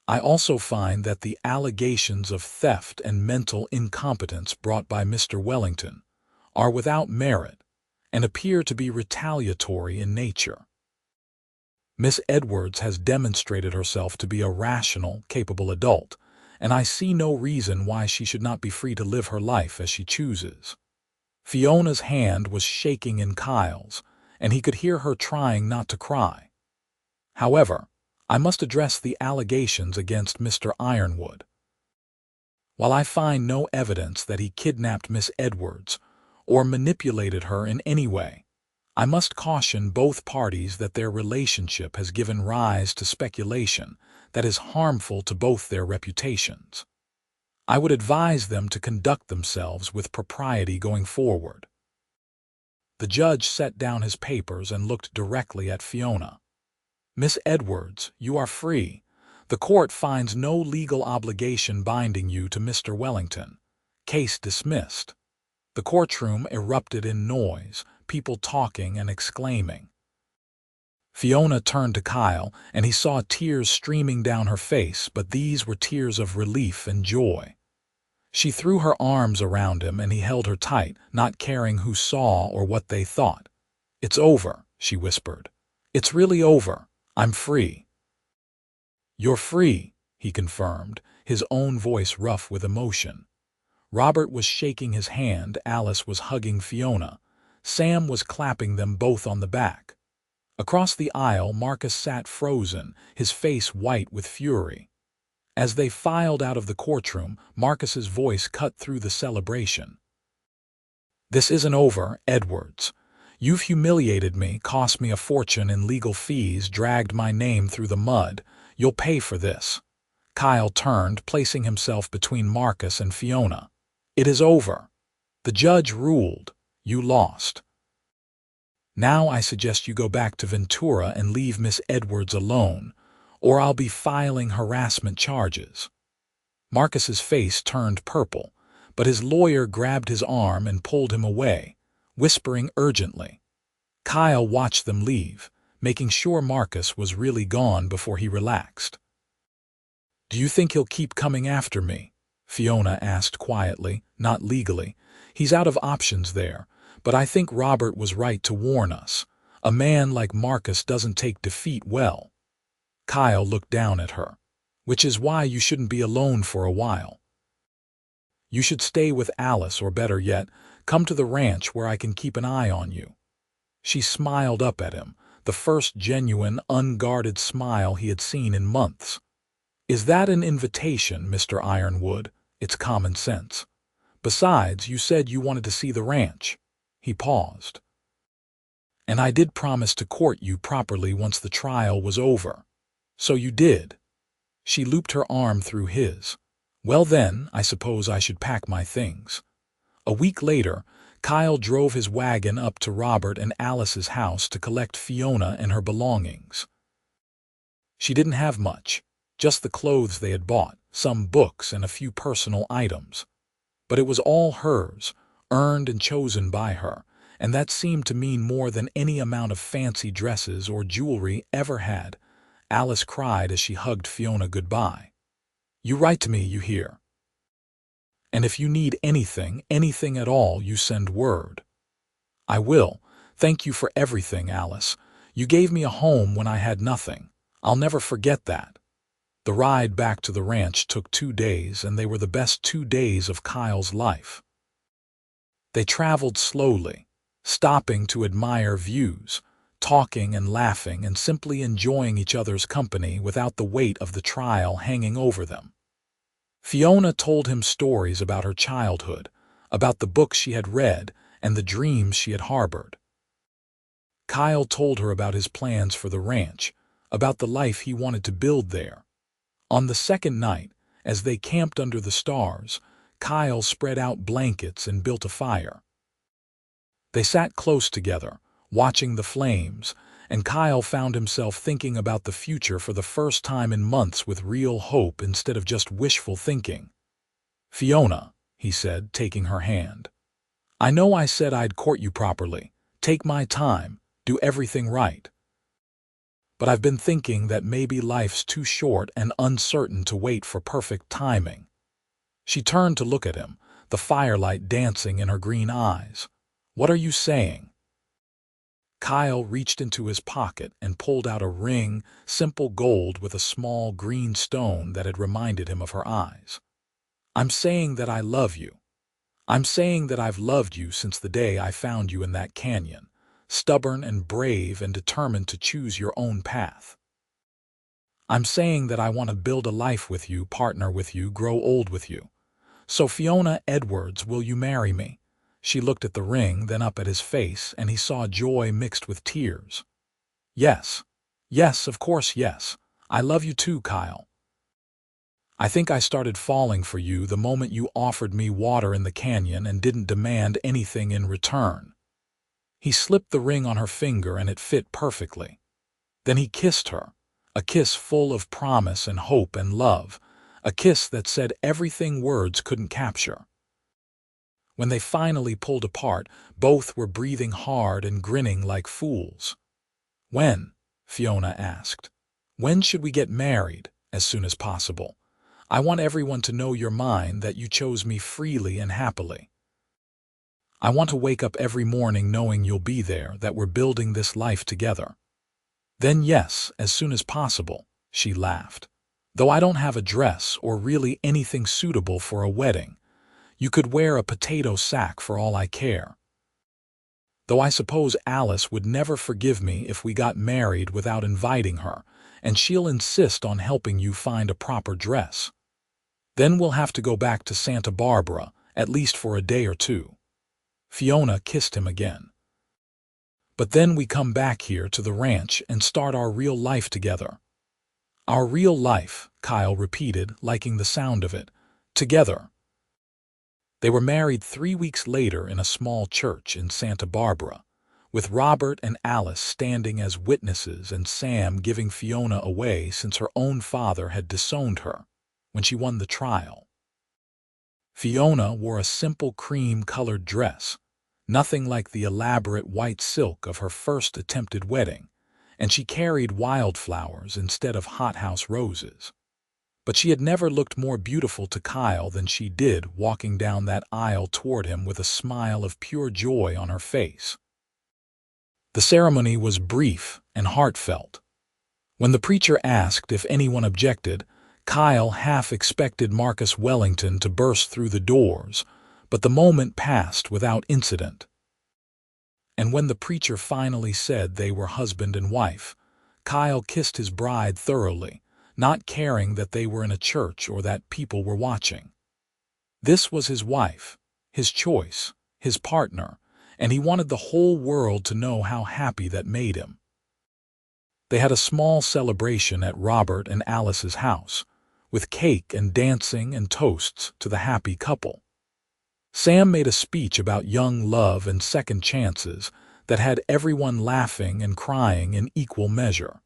I also find that the allegations of theft and mental incompetence brought by Mr. Wellington are without merit and appear to be retaliatory in nature. Miss Edwards has demonstrated herself to be a rational, capable adult, and I see no reason why she should not be free to live her life as she chooses. Fiona's hand was shaking in Kyle's, and he could hear her trying not to cry. However, I must address the allegations against Mr. Ironwood. While I find no evidence that he kidnapped Miss Edwards or manipulated her in any way, I must caution both parties that their relationship has given rise to speculation that is harmful to both their reputations. I would advise them to conduct themselves with propriety going forward. The judge set down his papers and looked directly at Fiona. Miss Edwards, you are free. The court finds no legal obligation binding you to Mr. Wellington. Case dismissed. The courtroom erupted in noise, people talking and exclaiming. Fiona turned to Kyle, and he saw tears streaming down her face, but these were tears of relief and joy. She threw her arms around him, and he held her tight, not caring who saw or what they thought. "It's over," she whispered. "It's really over. I'm free." "You're free," he confirmed, his own voice rough with emotion. Robert was shaking his hand, Alice was hugging Fiona. Sam was clapping them both on the back. Across the aisle, Marcus sat frozen, his face white with fury. As they filed out of the courtroom, Marcus's voice cut through the celebration. "This isn't over, Edwards. You've humiliated me, cost me a fortune in legal fees, dragged my name through the mud. You'll pay for this." Kyle turned, placing himself between Marcus and Fiona. "It is over. The judge ruled. You lost. Now I suggest you go back to Ventura and leave Miss Edwards alone, or I'll be filing harassment charges." Marcus's face turned purple, but his lawyer grabbed his arm and pulled him away, whispering urgently. Kyle watched them leave, making sure Marcus was really gone before he relaxed. "Do you think he'll keep coming after me?" Fiona asked quietly, not legally. "He's out of options there, but I think Robert was right to warn us. A man like Marcus doesn't take defeat well." Kyle looked down at her. "Which is why you shouldn't be alone for a while. You should stay with Alice, or better yet, come to the ranch where I can keep an eye on you." She smiled up at him, the first genuine, unguarded smile he had seen in months. "Is that an invitation, Mr. Ironwood? It's common sense. Besides, you said you wanted to see the ranch." He paused. "And I did promise to court you properly once the trial was over." "So you did." She looped her arm through his. "Well then, I suppose I should pack my things." A week later, Kyle drove his wagon up to Robert and Alice's house to collect Fiona and her belongings. She didn't have much, just the clothes they had bought, some books, and a few personal items. But it was all hers, earned and chosen by her, and that seemed to mean more than any amount of fancy dresses or jewelry ever had. Alice cried as she hugged Fiona goodbye. "You write to me, you hear? And if you need anything, anything at all, you send word." "I will. Thank you for everything, Alice. You gave me a home when I had nothing. I'll never forget that." The ride back to the ranch took 2 days, and they were the best 2 days of Kyle's life. They traveled slowly, stopping to admire views, talking and laughing and simply enjoying each other's company without the weight of the trial hanging over them. Fiona told him stories about her childhood, about the books she had read and the dreams she had harbored. Kyle told her about his plans for the ranch, about the life he wanted to build there. On the second night, as they camped under the stars, Kyle spread out blankets and built a fire. They sat close together, watching the flames, and Kyle found himself thinking about the future for the first time in months with real hope instead of just wishful thinking. "Fiona," he said, taking her hand, "I know I said I'd court you properly, take my time, do everything right. But I've been thinking that maybe life's too short and uncertain to wait for perfect timing." She turned to look at him, the firelight dancing in her green eyes. "What are you saying?" Kyle reached into his pocket and pulled out a ring, simple gold with a small green stone that had reminded him of her eyes. "I'm saying that I love you. I'm saying that I've loved you since the day I found you in that canyon, stubborn and brave and determined to choose your own path. I'm saying that I want to build a life with you, partner with you, grow old with you. So Fiona Edwards, will you marry me?" She looked at the ring, then up at his face, and he saw joy mixed with tears. "Yes. Yes, of course, yes. I love you too, Kyle. I think I started falling for you the moment you offered me water in the canyon and didn't demand anything in return." He slipped the ring on her finger and it fit perfectly. Then he kissed her, a kiss full of promise and hope and love, a kiss that said everything words couldn't capture. When they finally pulled apart, both were breathing hard and grinning like fools. "When?" Fiona asked. "When should we get married?" "As soon as possible. I want everyone to know you're mine, that you chose me freely and happily. I want to wake up every morning knowing you'll be there, that we're building this life together." "Then yes, as soon as possible," she laughed. "Though I don't have a dress or really anything suitable for a wedding. You could wear a potato sack for all I care. Though I suppose Alice would never forgive me if we got married without inviting her, and she'll insist on helping you find a proper dress. Then we'll have to go back to Santa Barbara, at least for a day or two." Fiona kissed him again. "But then we come back here to the ranch and start our real life together." "Our real life," Kyle repeated, liking the sound of it. "Together." They were married 3 weeks later in a small church in Santa Barbara, with Robert and Alice standing as witnesses and Sam giving Fiona away since her own father had disowned her when she won the trial. Fiona wore a simple cream-colored dress, nothing like the elaborate white silk of her first attempted wedding, and she carried wildflowers instead of hothouse roses. But she had never looked more beautiful to Kyle than she did walking down that aisle toward him with a smile of pure joy on her face. The ceremony was brief and heartfelt. When the preacher asked if anyone objected, Kyle half expected Marcus Wellington to burst through the doors, but the moment passed without incident. And when the preacher finally said they were husband and wife, Kyle kissed his bride thoroughly, not caring that they were in a church or that people were watching. This was his wife, his choice, his partner, and he wanted the whole world to know how happy that made him. They had a small celebration at Robert and Alice's house, with cake and dancing and toasts to the happy couple. Sam made a speech about young love and second chances that had everyone laughing and crying in equal measure.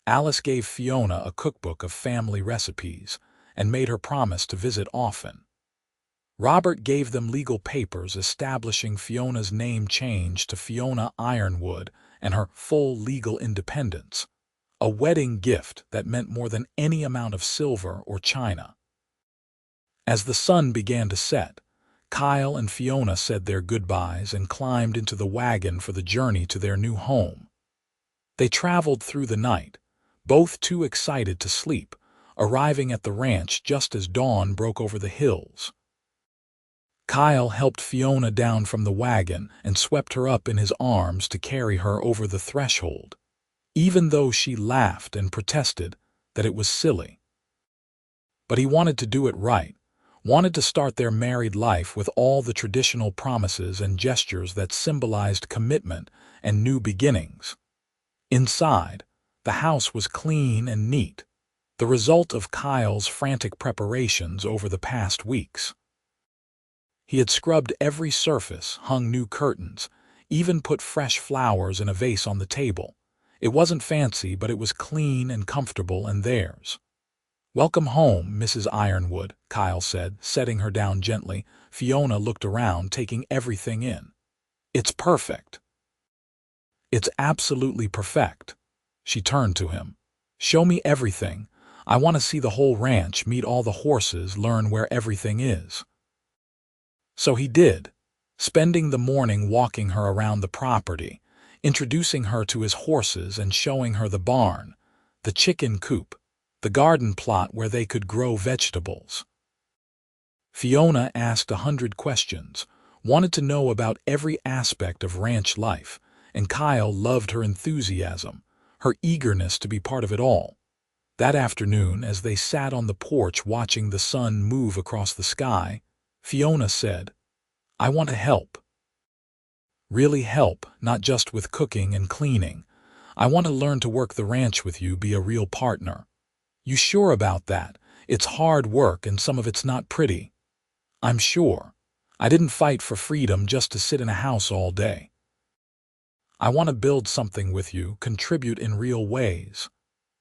Alice gave Fiona a cookbook of family recipes and made her promise to visit often. Robert gave them legal papers establishing Fiona's name change to Fiona Ironwood and her full legal independence, a wedding gift that meant more than any amount of silver or china. As the sun began to set, Kyle and Fiona said their goodbyes and climbed into the wagon for the journey to their new home. They traveled through the night, both too excited to sleep, arriving at the ranch just as dawn broke over the hills. Kyle helped Fiona down from the wagon and swept her up in his arms to carry her over the threshold, even though she laughed and protested that it was silly. But he wanted to do it right, wanted to start their married life with all the traditional promises and gestures that symbolized commitment and new beginnings. Inside, the house was clean and neat, the result of Kyle's frantic preparations over the past weeks. He had scrubbed every surface, hung new curtains, even put fresh flowers in a vase on the table. It wasn't fancy, but it was clean and comfortable and theirs. "Welcome home, Mrs. Ironwood," Kyle said, setting her down gently. Fiona looked around, taking everything in. "It's perfect." "It's absolutely perfect." She turned to him. "Show me everything. I want to see the whole ranch, meet all the horses, learn where everything is." So he did, spending the morning walking her around the property, introducing her to his horses and showing her the barn, the chicken coop, the garden plot where they could grow vegetables. Fiona asked 100 questions, wanted to know about every aspect of ranch life, and Kyle loved her enthusiasm, her eagerness to be part of it all. That afternoon, as they sat on the porch watching the sun move across the sky, Fiona said, "I want to help. Really help, not just with cooking and cleaning. I want to learn to work the ranch with you, be a real partner." "You sure about that? It's hard work and some of it's not pretty." "I'm sure. I didn't fight for freedom just to sit in a house all day. I want to build something with you, contribute in real ways."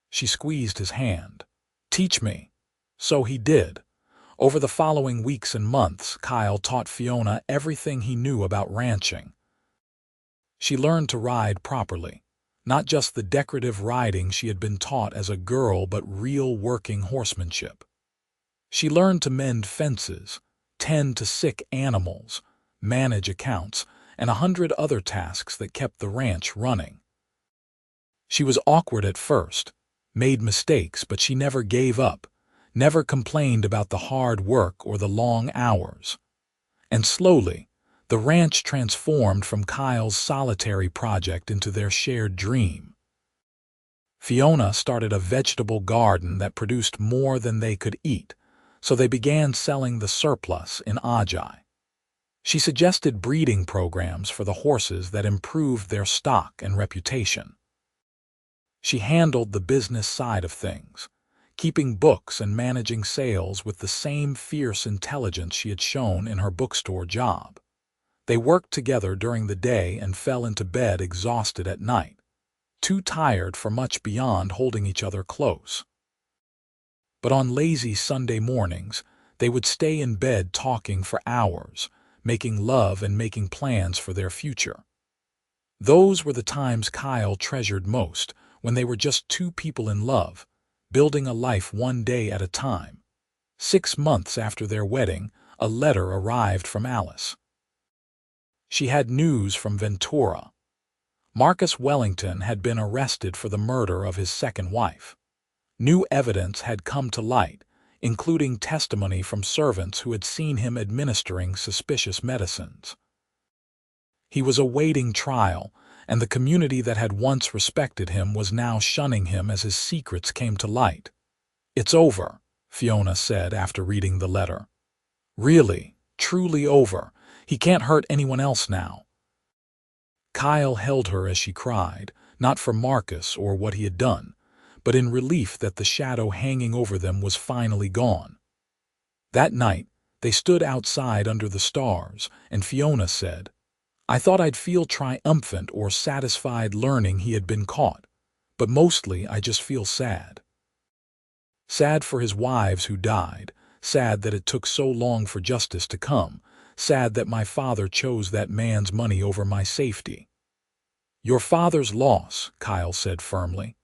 She squeezed his hand. "Teach me." So he did. Over the following weeks and months, Kyle taught Fiona everything he knew about ranching. She learned to ride properly, not just the decorative riding she had been taught as a girl, but real working horsemanship. She learned to mend fences, tend to sick animals, manage accounts, and 100 other tasks that kept the ranch running. She was awkward at first, made mistakes, but she never gave up, never complained about the hard work or the long hours. And slowly, the ranch transformed from Kyle's solitary project into their shared dream. Fiona started a vegetable garden that produced more than they could eat, so they began selling the surplus in Ajay. She suggested breeding programs for the horses that improved their stock and reputation. She handled the business side of things, keeping books and managing sales with the same fierce intelligence she had shown in her bookstore job. They worked together during the day and fell into bed exhausted at night, too tired for much beyond holding each other close. But on lazy Sunday mornings, they would stay in bed talking for hours, making love and making plans for their future. Those were the times Kyle treasured most, when they were just two people in love, building a life one day at a time. 6 months after their wedding, a letter arrived from Alice. She had news from Ventura. Marcus Wellington had been arrested for the murder of his second wife. New evidence had come to light, including testimony from servants who had seen him administering suspicious medicines. He was awaiting trial, and the community that had once respected him was now shunning him as his secrets came to light. "It's over," Fiona said after reading the letter. "Really, truly over. He can't hurt anyone else now." Kyle held her as she cried, not for Marcus or what he had done, but in relief that the shadow hanging over them was finally gone. That night, they stood outside under the stars, and Fiona said, "I thought I'd feel triumphant or satisfied learning he had been caught, but mostly I just feel sad. Sad for his wives who died, sad that it took so long for justice to come, sad that my father chose that man's money over my safety." "Your father's loss," Kyle said firmly.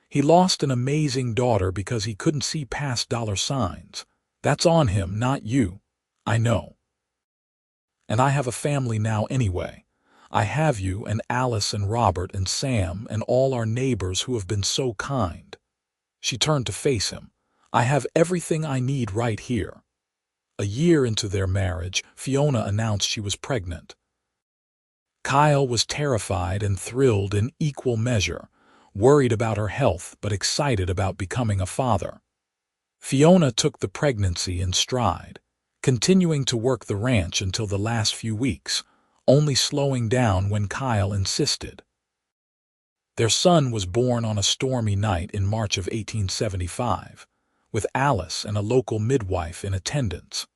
"He lost an amazing daughter because he couldn't see past dollar signs. That's on him, not you. I know. And I have a family now anyway. I have you and Alice and Robert and Sam and all our neighbors who have been so kind." She turned to face him. "I have everything I need right here." A year into their marriage, Fiona announced she was pregnant. Kyle was terrified and thrilled in equal measure, worried about her health but excited about becoming a father. Fiona took the pregnancy in stride, continuing to work the ranch until the last few weeks, only slowing down when Kyle insisted. Their son was born on a stormy night in March of 1875, with Alice and a local midwife in attendance.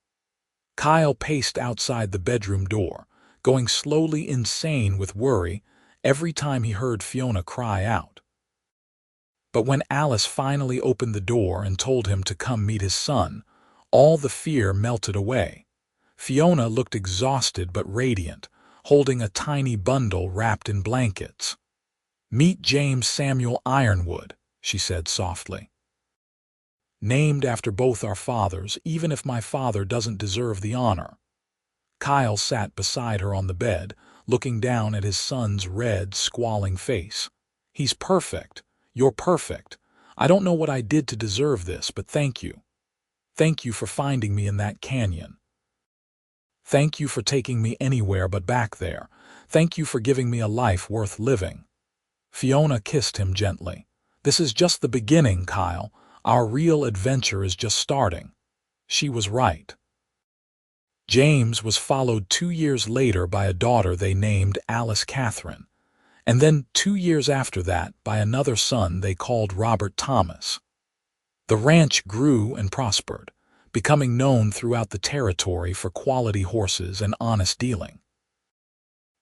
Kyle paced outside the bedroom door, going slowly insane with worry every time he heard Fiona cry out. But when Alice finally opened the door and told him to come meet his son, all the fear melted away. Fiona looked exhausted but radiant, holding a tiny bundle wrapped in blankets. "Meet James Samuel Ironwood," she said softly. "Named after both our fathers, even if my father doesn't deserve the honor." Kyle sat beside her on the bed, looking down at his son's red, squalling face. "He's perfect. You're perfect. I don't know what I did to deserve this, but thank you. Thank you for finding me in that canyon. Thank you for taking me anywhere but back there. Thank you for giving me a life worth living." Fiona kissed him gently. "This is just the beginning, Kyle. Our real adventure is just starting." She was right. James was followed 2 years later by a daughter they named Alice Catherine, and then 2 years after that by another son they called Robert Thomas. The ranch grew and prospered, becoming known throughout the territory for quality horses and honest dealing.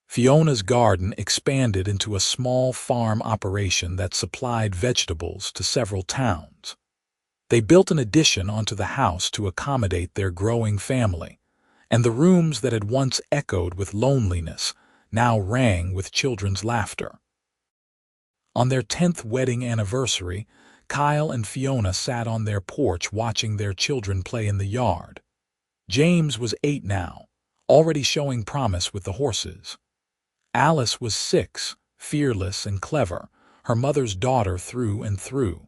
Fiona's garden expanded into a small farm operation that supplied vegetables to several towns. They built an addition onto the house to accommodate their growing family, and the rooms that had once echoed with loneliness now rang with children's laughter. On their 10th wedding anniversary, Kyle and Fiona sat on their porch watching their children play in the yard. James was 8 now, already showing promise with the horses. Alice was 6, fearless and clever, her mother's daughter through and through.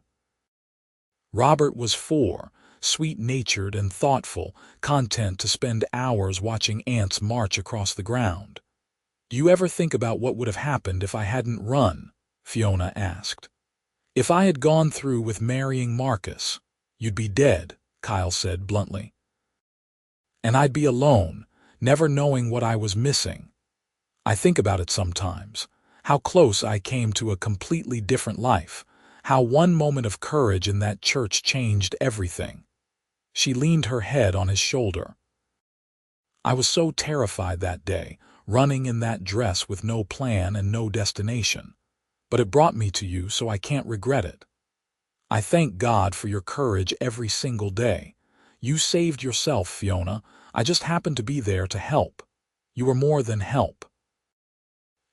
Robert was 4, sweet-natured and thoughtful, content to spend hours watching ants march across the ground. "Do you ever think about what would have happened if I hadn't run?" Fiona asked. "If I had gone through with marrying Marcus, you'd be dead," Kyle said bluntly. "And I'd be alone, never knowing what I was missing. I think about it sometimes, how close I came to a completely different life, how one moment of courage in that church changed everything." She leaned her head on his shoulder. "I was so terrified that day, running in that dress with no plan and no destination. But it brought me to you, so I can't regret it. I thank God for your courage every single day. You saved yourself, Fiona. I just happened to be there to help. You were more than help.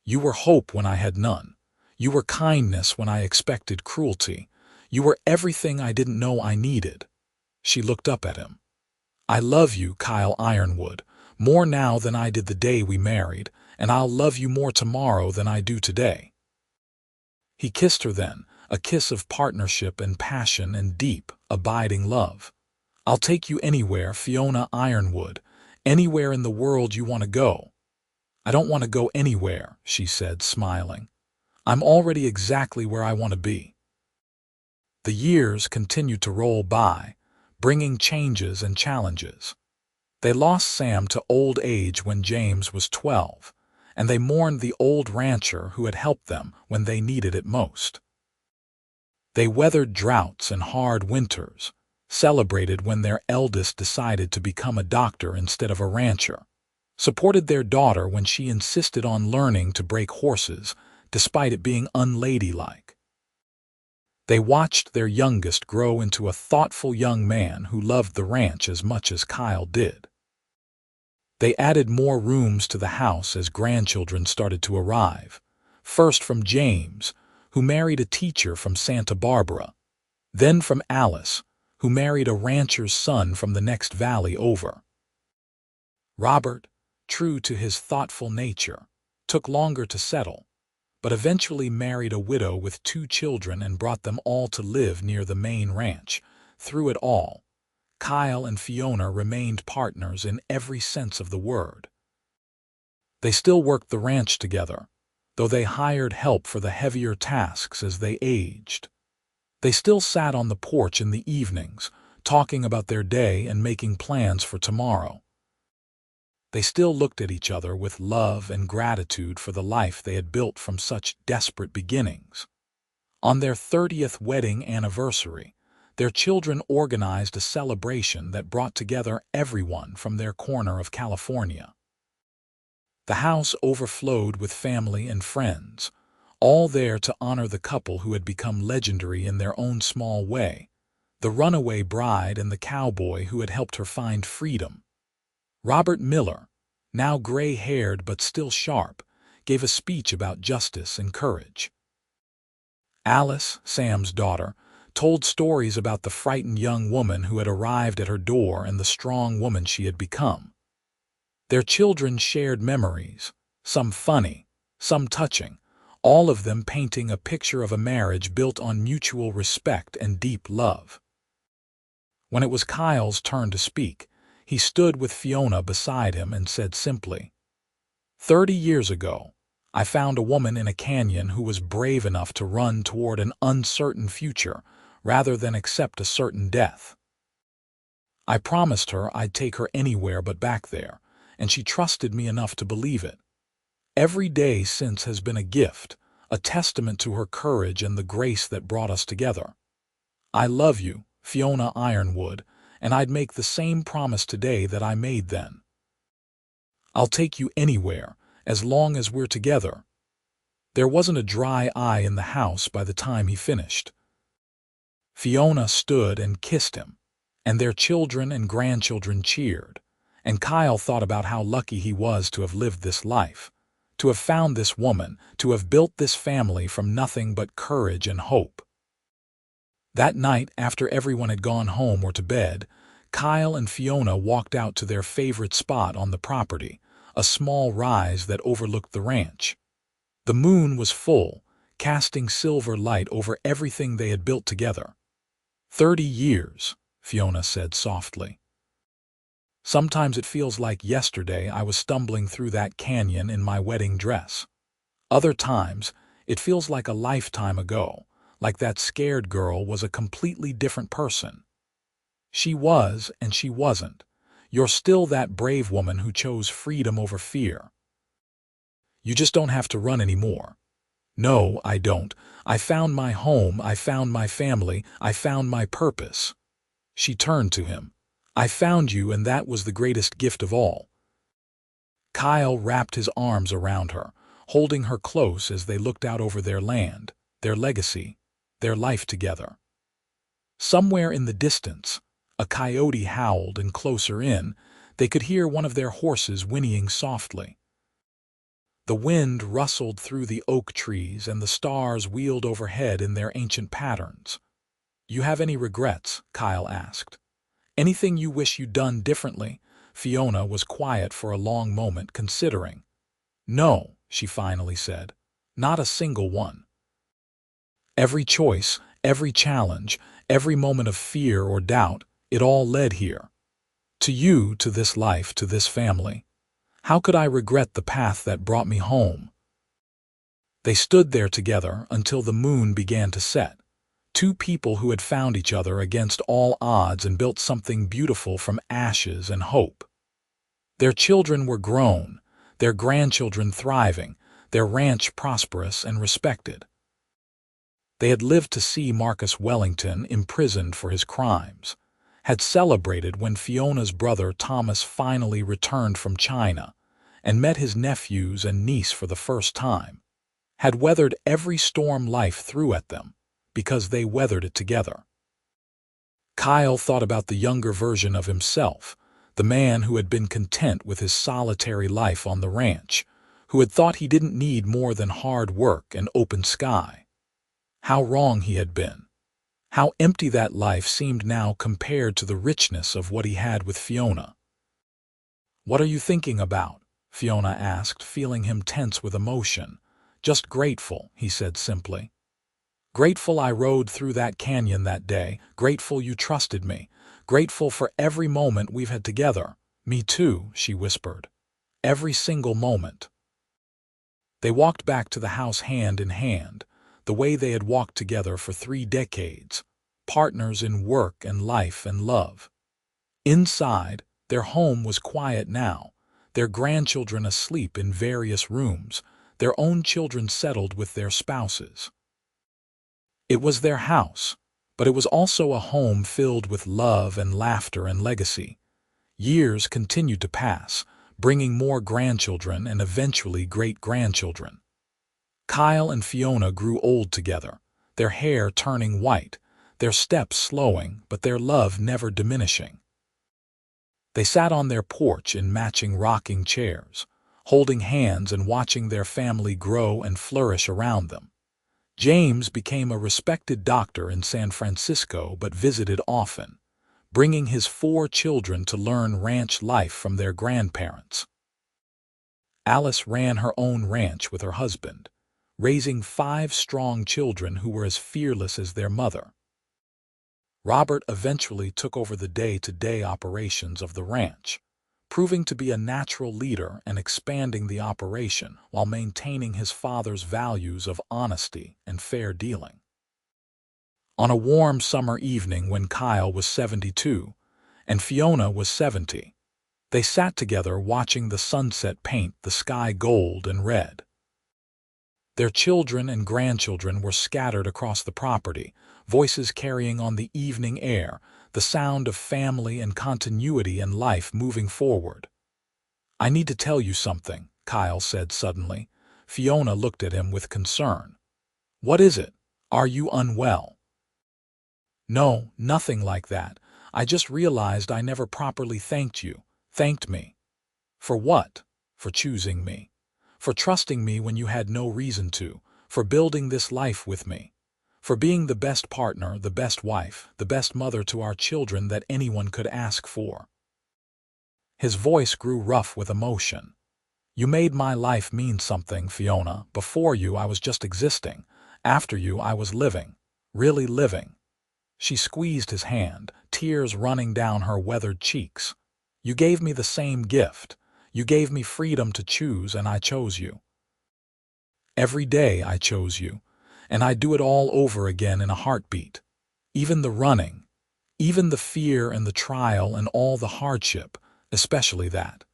You were hope when I had none. You were kindness when I expected cruelty. You were everything I didn't know I needed." She looked up at him. "I love you, Kyle Ironwood, more now than I did the day we married, and I'll love you more tomorrow than I do today." He kissed her then, a kiss of partnership and passion and deep, abiding love. "I'll take you anywhere, Fiona Ironwood, anywhere in the world you want to go." "I don't want to go anywhere," she said, smiling. "I'm already exactly where I want to be." The years continued to roll by, bringing changes and challenges. They lost Sam to old age when James was 12, and they mourned the old rancher who had helped them when they needed it most. They weathered droughts and hard winters, celebrated when their eldest decided to become a doctor instead of a rancher, supported their daughter when she insisted on learning to break horses, despite it being unladylike. They watched their youngest grow into a thoughtful young man who loved the ranch as much as Kyle did. They added more rooms to the house as grandchildren started to arrive, first from James, who married a teacher from Santa Barbara, then from Alice, who married a rancher's son from the next valley over. Robert, true to his thoughtful nature, took longer to settle, but eventually married a widow with 2 children and brought them all to live near the main ranch. Through it all, Kyle and Fiona remained partners in every sense of the word. They still worked the ranch together, though they hired help for the heavier tasks as they aged. They still sat on the porch in the evenings, talking about their day and making plans for tomorrow. They still looked at each other with love and gratitude for the life they had built from such desperate beginnings. On their 30th wedding anniversary, their children organized a celebration that brought together everyone from their corner of California. The house overflowed with family and friends, all there to honor the couple who had become legendary in their own small way, the runaway bride and the cowboy who had helped her find freedom. Robert Miller, now gray-haired but still sharp, gave a speech about justice and courage. Alice, Sam's daughter, told stories about the frightened young woman who had arrived at her door and the strong woman she had become. Their children shared memories, some funny, some touching, all of them painting a picture of a marriage built on mutual respect and deep love. When it was Kyle's turn to speak, he stood with Fiona beside him and said simply, "30 years ago, I found a woman in a canyon who was brave enough to run toward an uncertain future rather than accept a certain death. I promised her I'd take her anywhere but back there, and she trusted me enough to believe it. Every day since has been a gift, a testament to her courage and the grace that brought us together. I love you, Fiona Ironwood, and I'd make the same promise today that I made then. I'll take you anywhere, as long as we're together." There wasn't a dry eye in the house by the time he finished. Fiona stood and kissed him, and their children and grandchildren cheered, and Kyle thought about how lucky he was to have lived this life, to have found this woman, to have built this family from nothing but courage and hope. That night, after everyone had gone home or to bed, Kyle and Fiona walked out to their favorite spot on the property, a small rise that overlooked the ranch. The moon was full, casting silver light over everything they had built together. 30 years, Fiona said softly. Sometimes it feels like yesterday I was stumbling through that canyon in my wedding dress. Other times, it feels like a lifetime ago, like that scared girl was a completely different person. She was and she wasn't. You're still that brave woman who chose freedom over fear. You just don't have to run anymore. No, I don't. I found my home, I found my family, I found my purpose." She turned to him. "I found you, and that was the greatest gift of all." Kyle wrapped his arms around her, holding her close as they looked out over their land, their legacy, their life together. Somewhere in the distance, a coyote howled, and closer in, they could hear one of their horses whinnying softly. The wind rustled through the oak trees and the stars wheeled overhead in their ancient patterns. "You have any regrets?" Kyle asked. "Anything you wish you'd done differently?" Fiona was quiet for a long moment, considering. "No," she finally said. "Not a single one. Every choice, every challenge, every moment of fear or doubt, it all led here. To you, to this life, to this family. How could I regret the path that brought me home?" They stood there together until the moon began to set. Two people who had found each other against all odds and built something beautiful from ashes and hope. Their children were grown, their grandchildren thriving, their ranch prosperous and respected. They had lived to see Marcus Wellington imprisoned for his crimes, had celebrated when Fiona's brother Thomas finally returned from China and met his nephews and niece for the first time, had weathered every storm life threw at them because they weathered it together. Kyle thought about the younger version of himself, the man who had been content with his solitary life on the ranch, who had thought he didn't need more than hard work and open sky. How wrong he had been. How empty that life seemed now compared to the richness of what he had with Fiona. "What are you thinking about?" Fiona asked, feeling him tense with emotion. "Just grateful," he said simply. "Grateful I rode through that canyon that day, grateful you trusted me, grateful for every moment we've had together." "Me too," she whispered. "Every single moment." They walked back to the house hand in hand, the way they had walked together for 3 decades, partners in work and life and love. Inside, their home was quiet now, their grandchildren asleep in various rooms, their own children settled with their spouses. It was their house, but it was also a home filled with love and laughter and legacy. Years continued to pass, bringing more grandchildren and eventually great-grandchildren. Kyle and Fiona grew old together, their hair turning white, their steps slowing, but their love never diminishing. They sat on their porch in matching rocking chairs, holding hands and watching their family grow and flourish around them. James became a respected doctor in San Francisco but visited often, bringing his 4 children to learn ranch life from their grandparents. Alice ran her own ranch with her husband, raising 5 strong children who were as fearless as their mother. Robert eventually took over the day-to-day operations of the ranch, proving to be a natural leader and expanding the operation while maintaining his father's values of honesty and fair dealing. On a warm summer evening when Kyle was 72 and Fiona was 70, they sat together watching the sunset paint the sky gold and red. Their children and grandchildren were scattered across the property, voices carrying on the evening air, the sound of family and continuity and life moving forward. "I need to tell you something," Kyle said suddenly. Fiona looked at him with concern. "What is it? Are you unwell?" "No, nothing like that. I just realized I never properly thanked you. Thanked me." "For what?" "For choosing me. For trusting me when you had no reason to. For building this life with me. For being the best partner, the best wife, the best mother to our children that anyone could ask for." His voice grew rough with emotion. "You made my life mean something, Fiona. Before you, I was just existing. After you, I was living. Really living." She squeezed his hand, tears running down her weathered cheeks. "You gave me the same gift. You gave me freedom to choose, and I chose you. Every day I chose you, and I'd do it all over again in a heartbeat. Even the running, even the fear and the trial and all the hardship, especially that.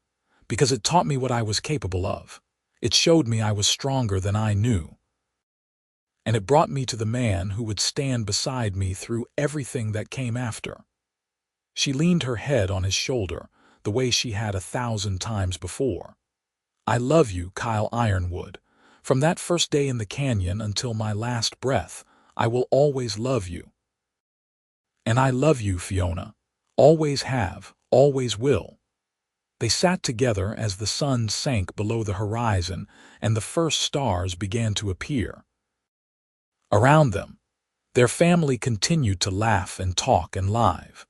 Because it taught me what I was capable of. It showed me I was stronger than I knew. And it brought me to the man who would stand beside me through everything that came after." She leaned her head on his shoulder, the way she had 1,000 times before. "I love you, Kyle Ironwood. From that first day in the canyon until my last breath, I will always love you. And I love you, Fiona. Always have, always will." They sat together as the sun sank below the horizon and the first stars began to appear. Around them, their family continued to laugh and talk and live.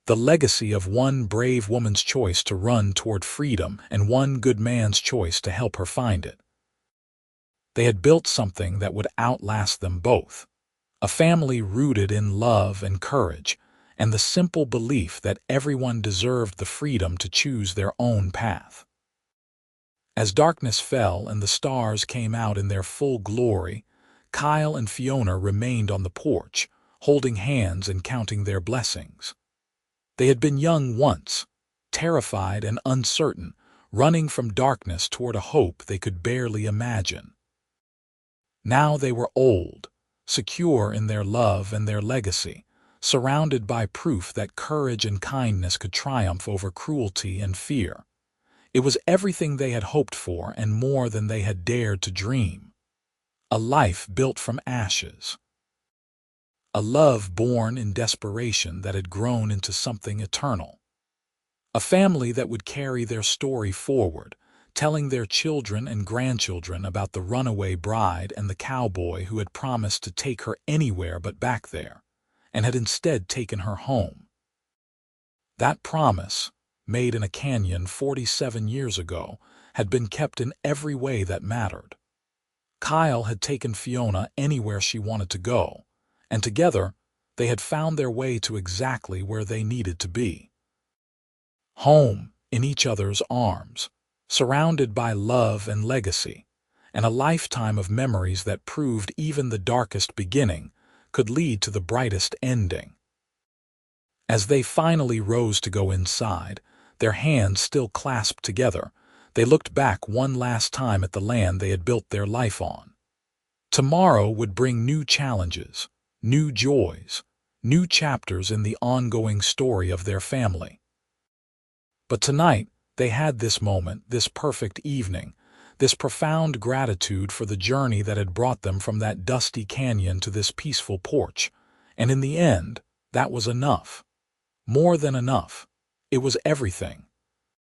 The legacy of one brave woman's choice to run toward freedom and one good man's choice to help her find it. They had built something that would outlast them both. A family rooted in love and courage, and the simple belief that everyone deserved the freedom to choose their own path. As darkness fell and the stars came out in their full glory, Kyle and Fiona remained on the porch, holding hands and counting their blessings. They had been young once, terrified and uncertain, running from darkness toward a hope they could barely imagine. Now they were old, secure in their love and their legacy, surrounded by proof that courage and kindness could triumph over cruelty and fear. It was everything they had hoped for and more than they had dared to dream. A life built from ashes. A love born in desperation that had grown into something eternal. A family that would carry their story forward, telling their children and grandchildren about the runaway bride and the cowboy who had promised to take her anywhere but back there, and had instead taken her home. That promise, made in a canyon 47 years ago, had been kept in every way that mattered. Kyle had taken Fiona anywhere she wanted to go, and together they had found their way to exactly where they needed to be. Home, in each other's arms, surrounded by love and legacy, and a lifetime of memories that proved even the darkest beginning could lead to the brightest ending. As they finally rose to go inside, their hands still clasped together, they looked back one last time at the land they had built their life on. Tomorrow would bring new challenges, new joys, new chapters in the ongoing story of their family. But tonight, they had this moment, this perfect evening, this profound gratitude for the journey that had brought them from that dusty canyon to this peaceful porch. And in the end, that was enough. More than enough. It was everything.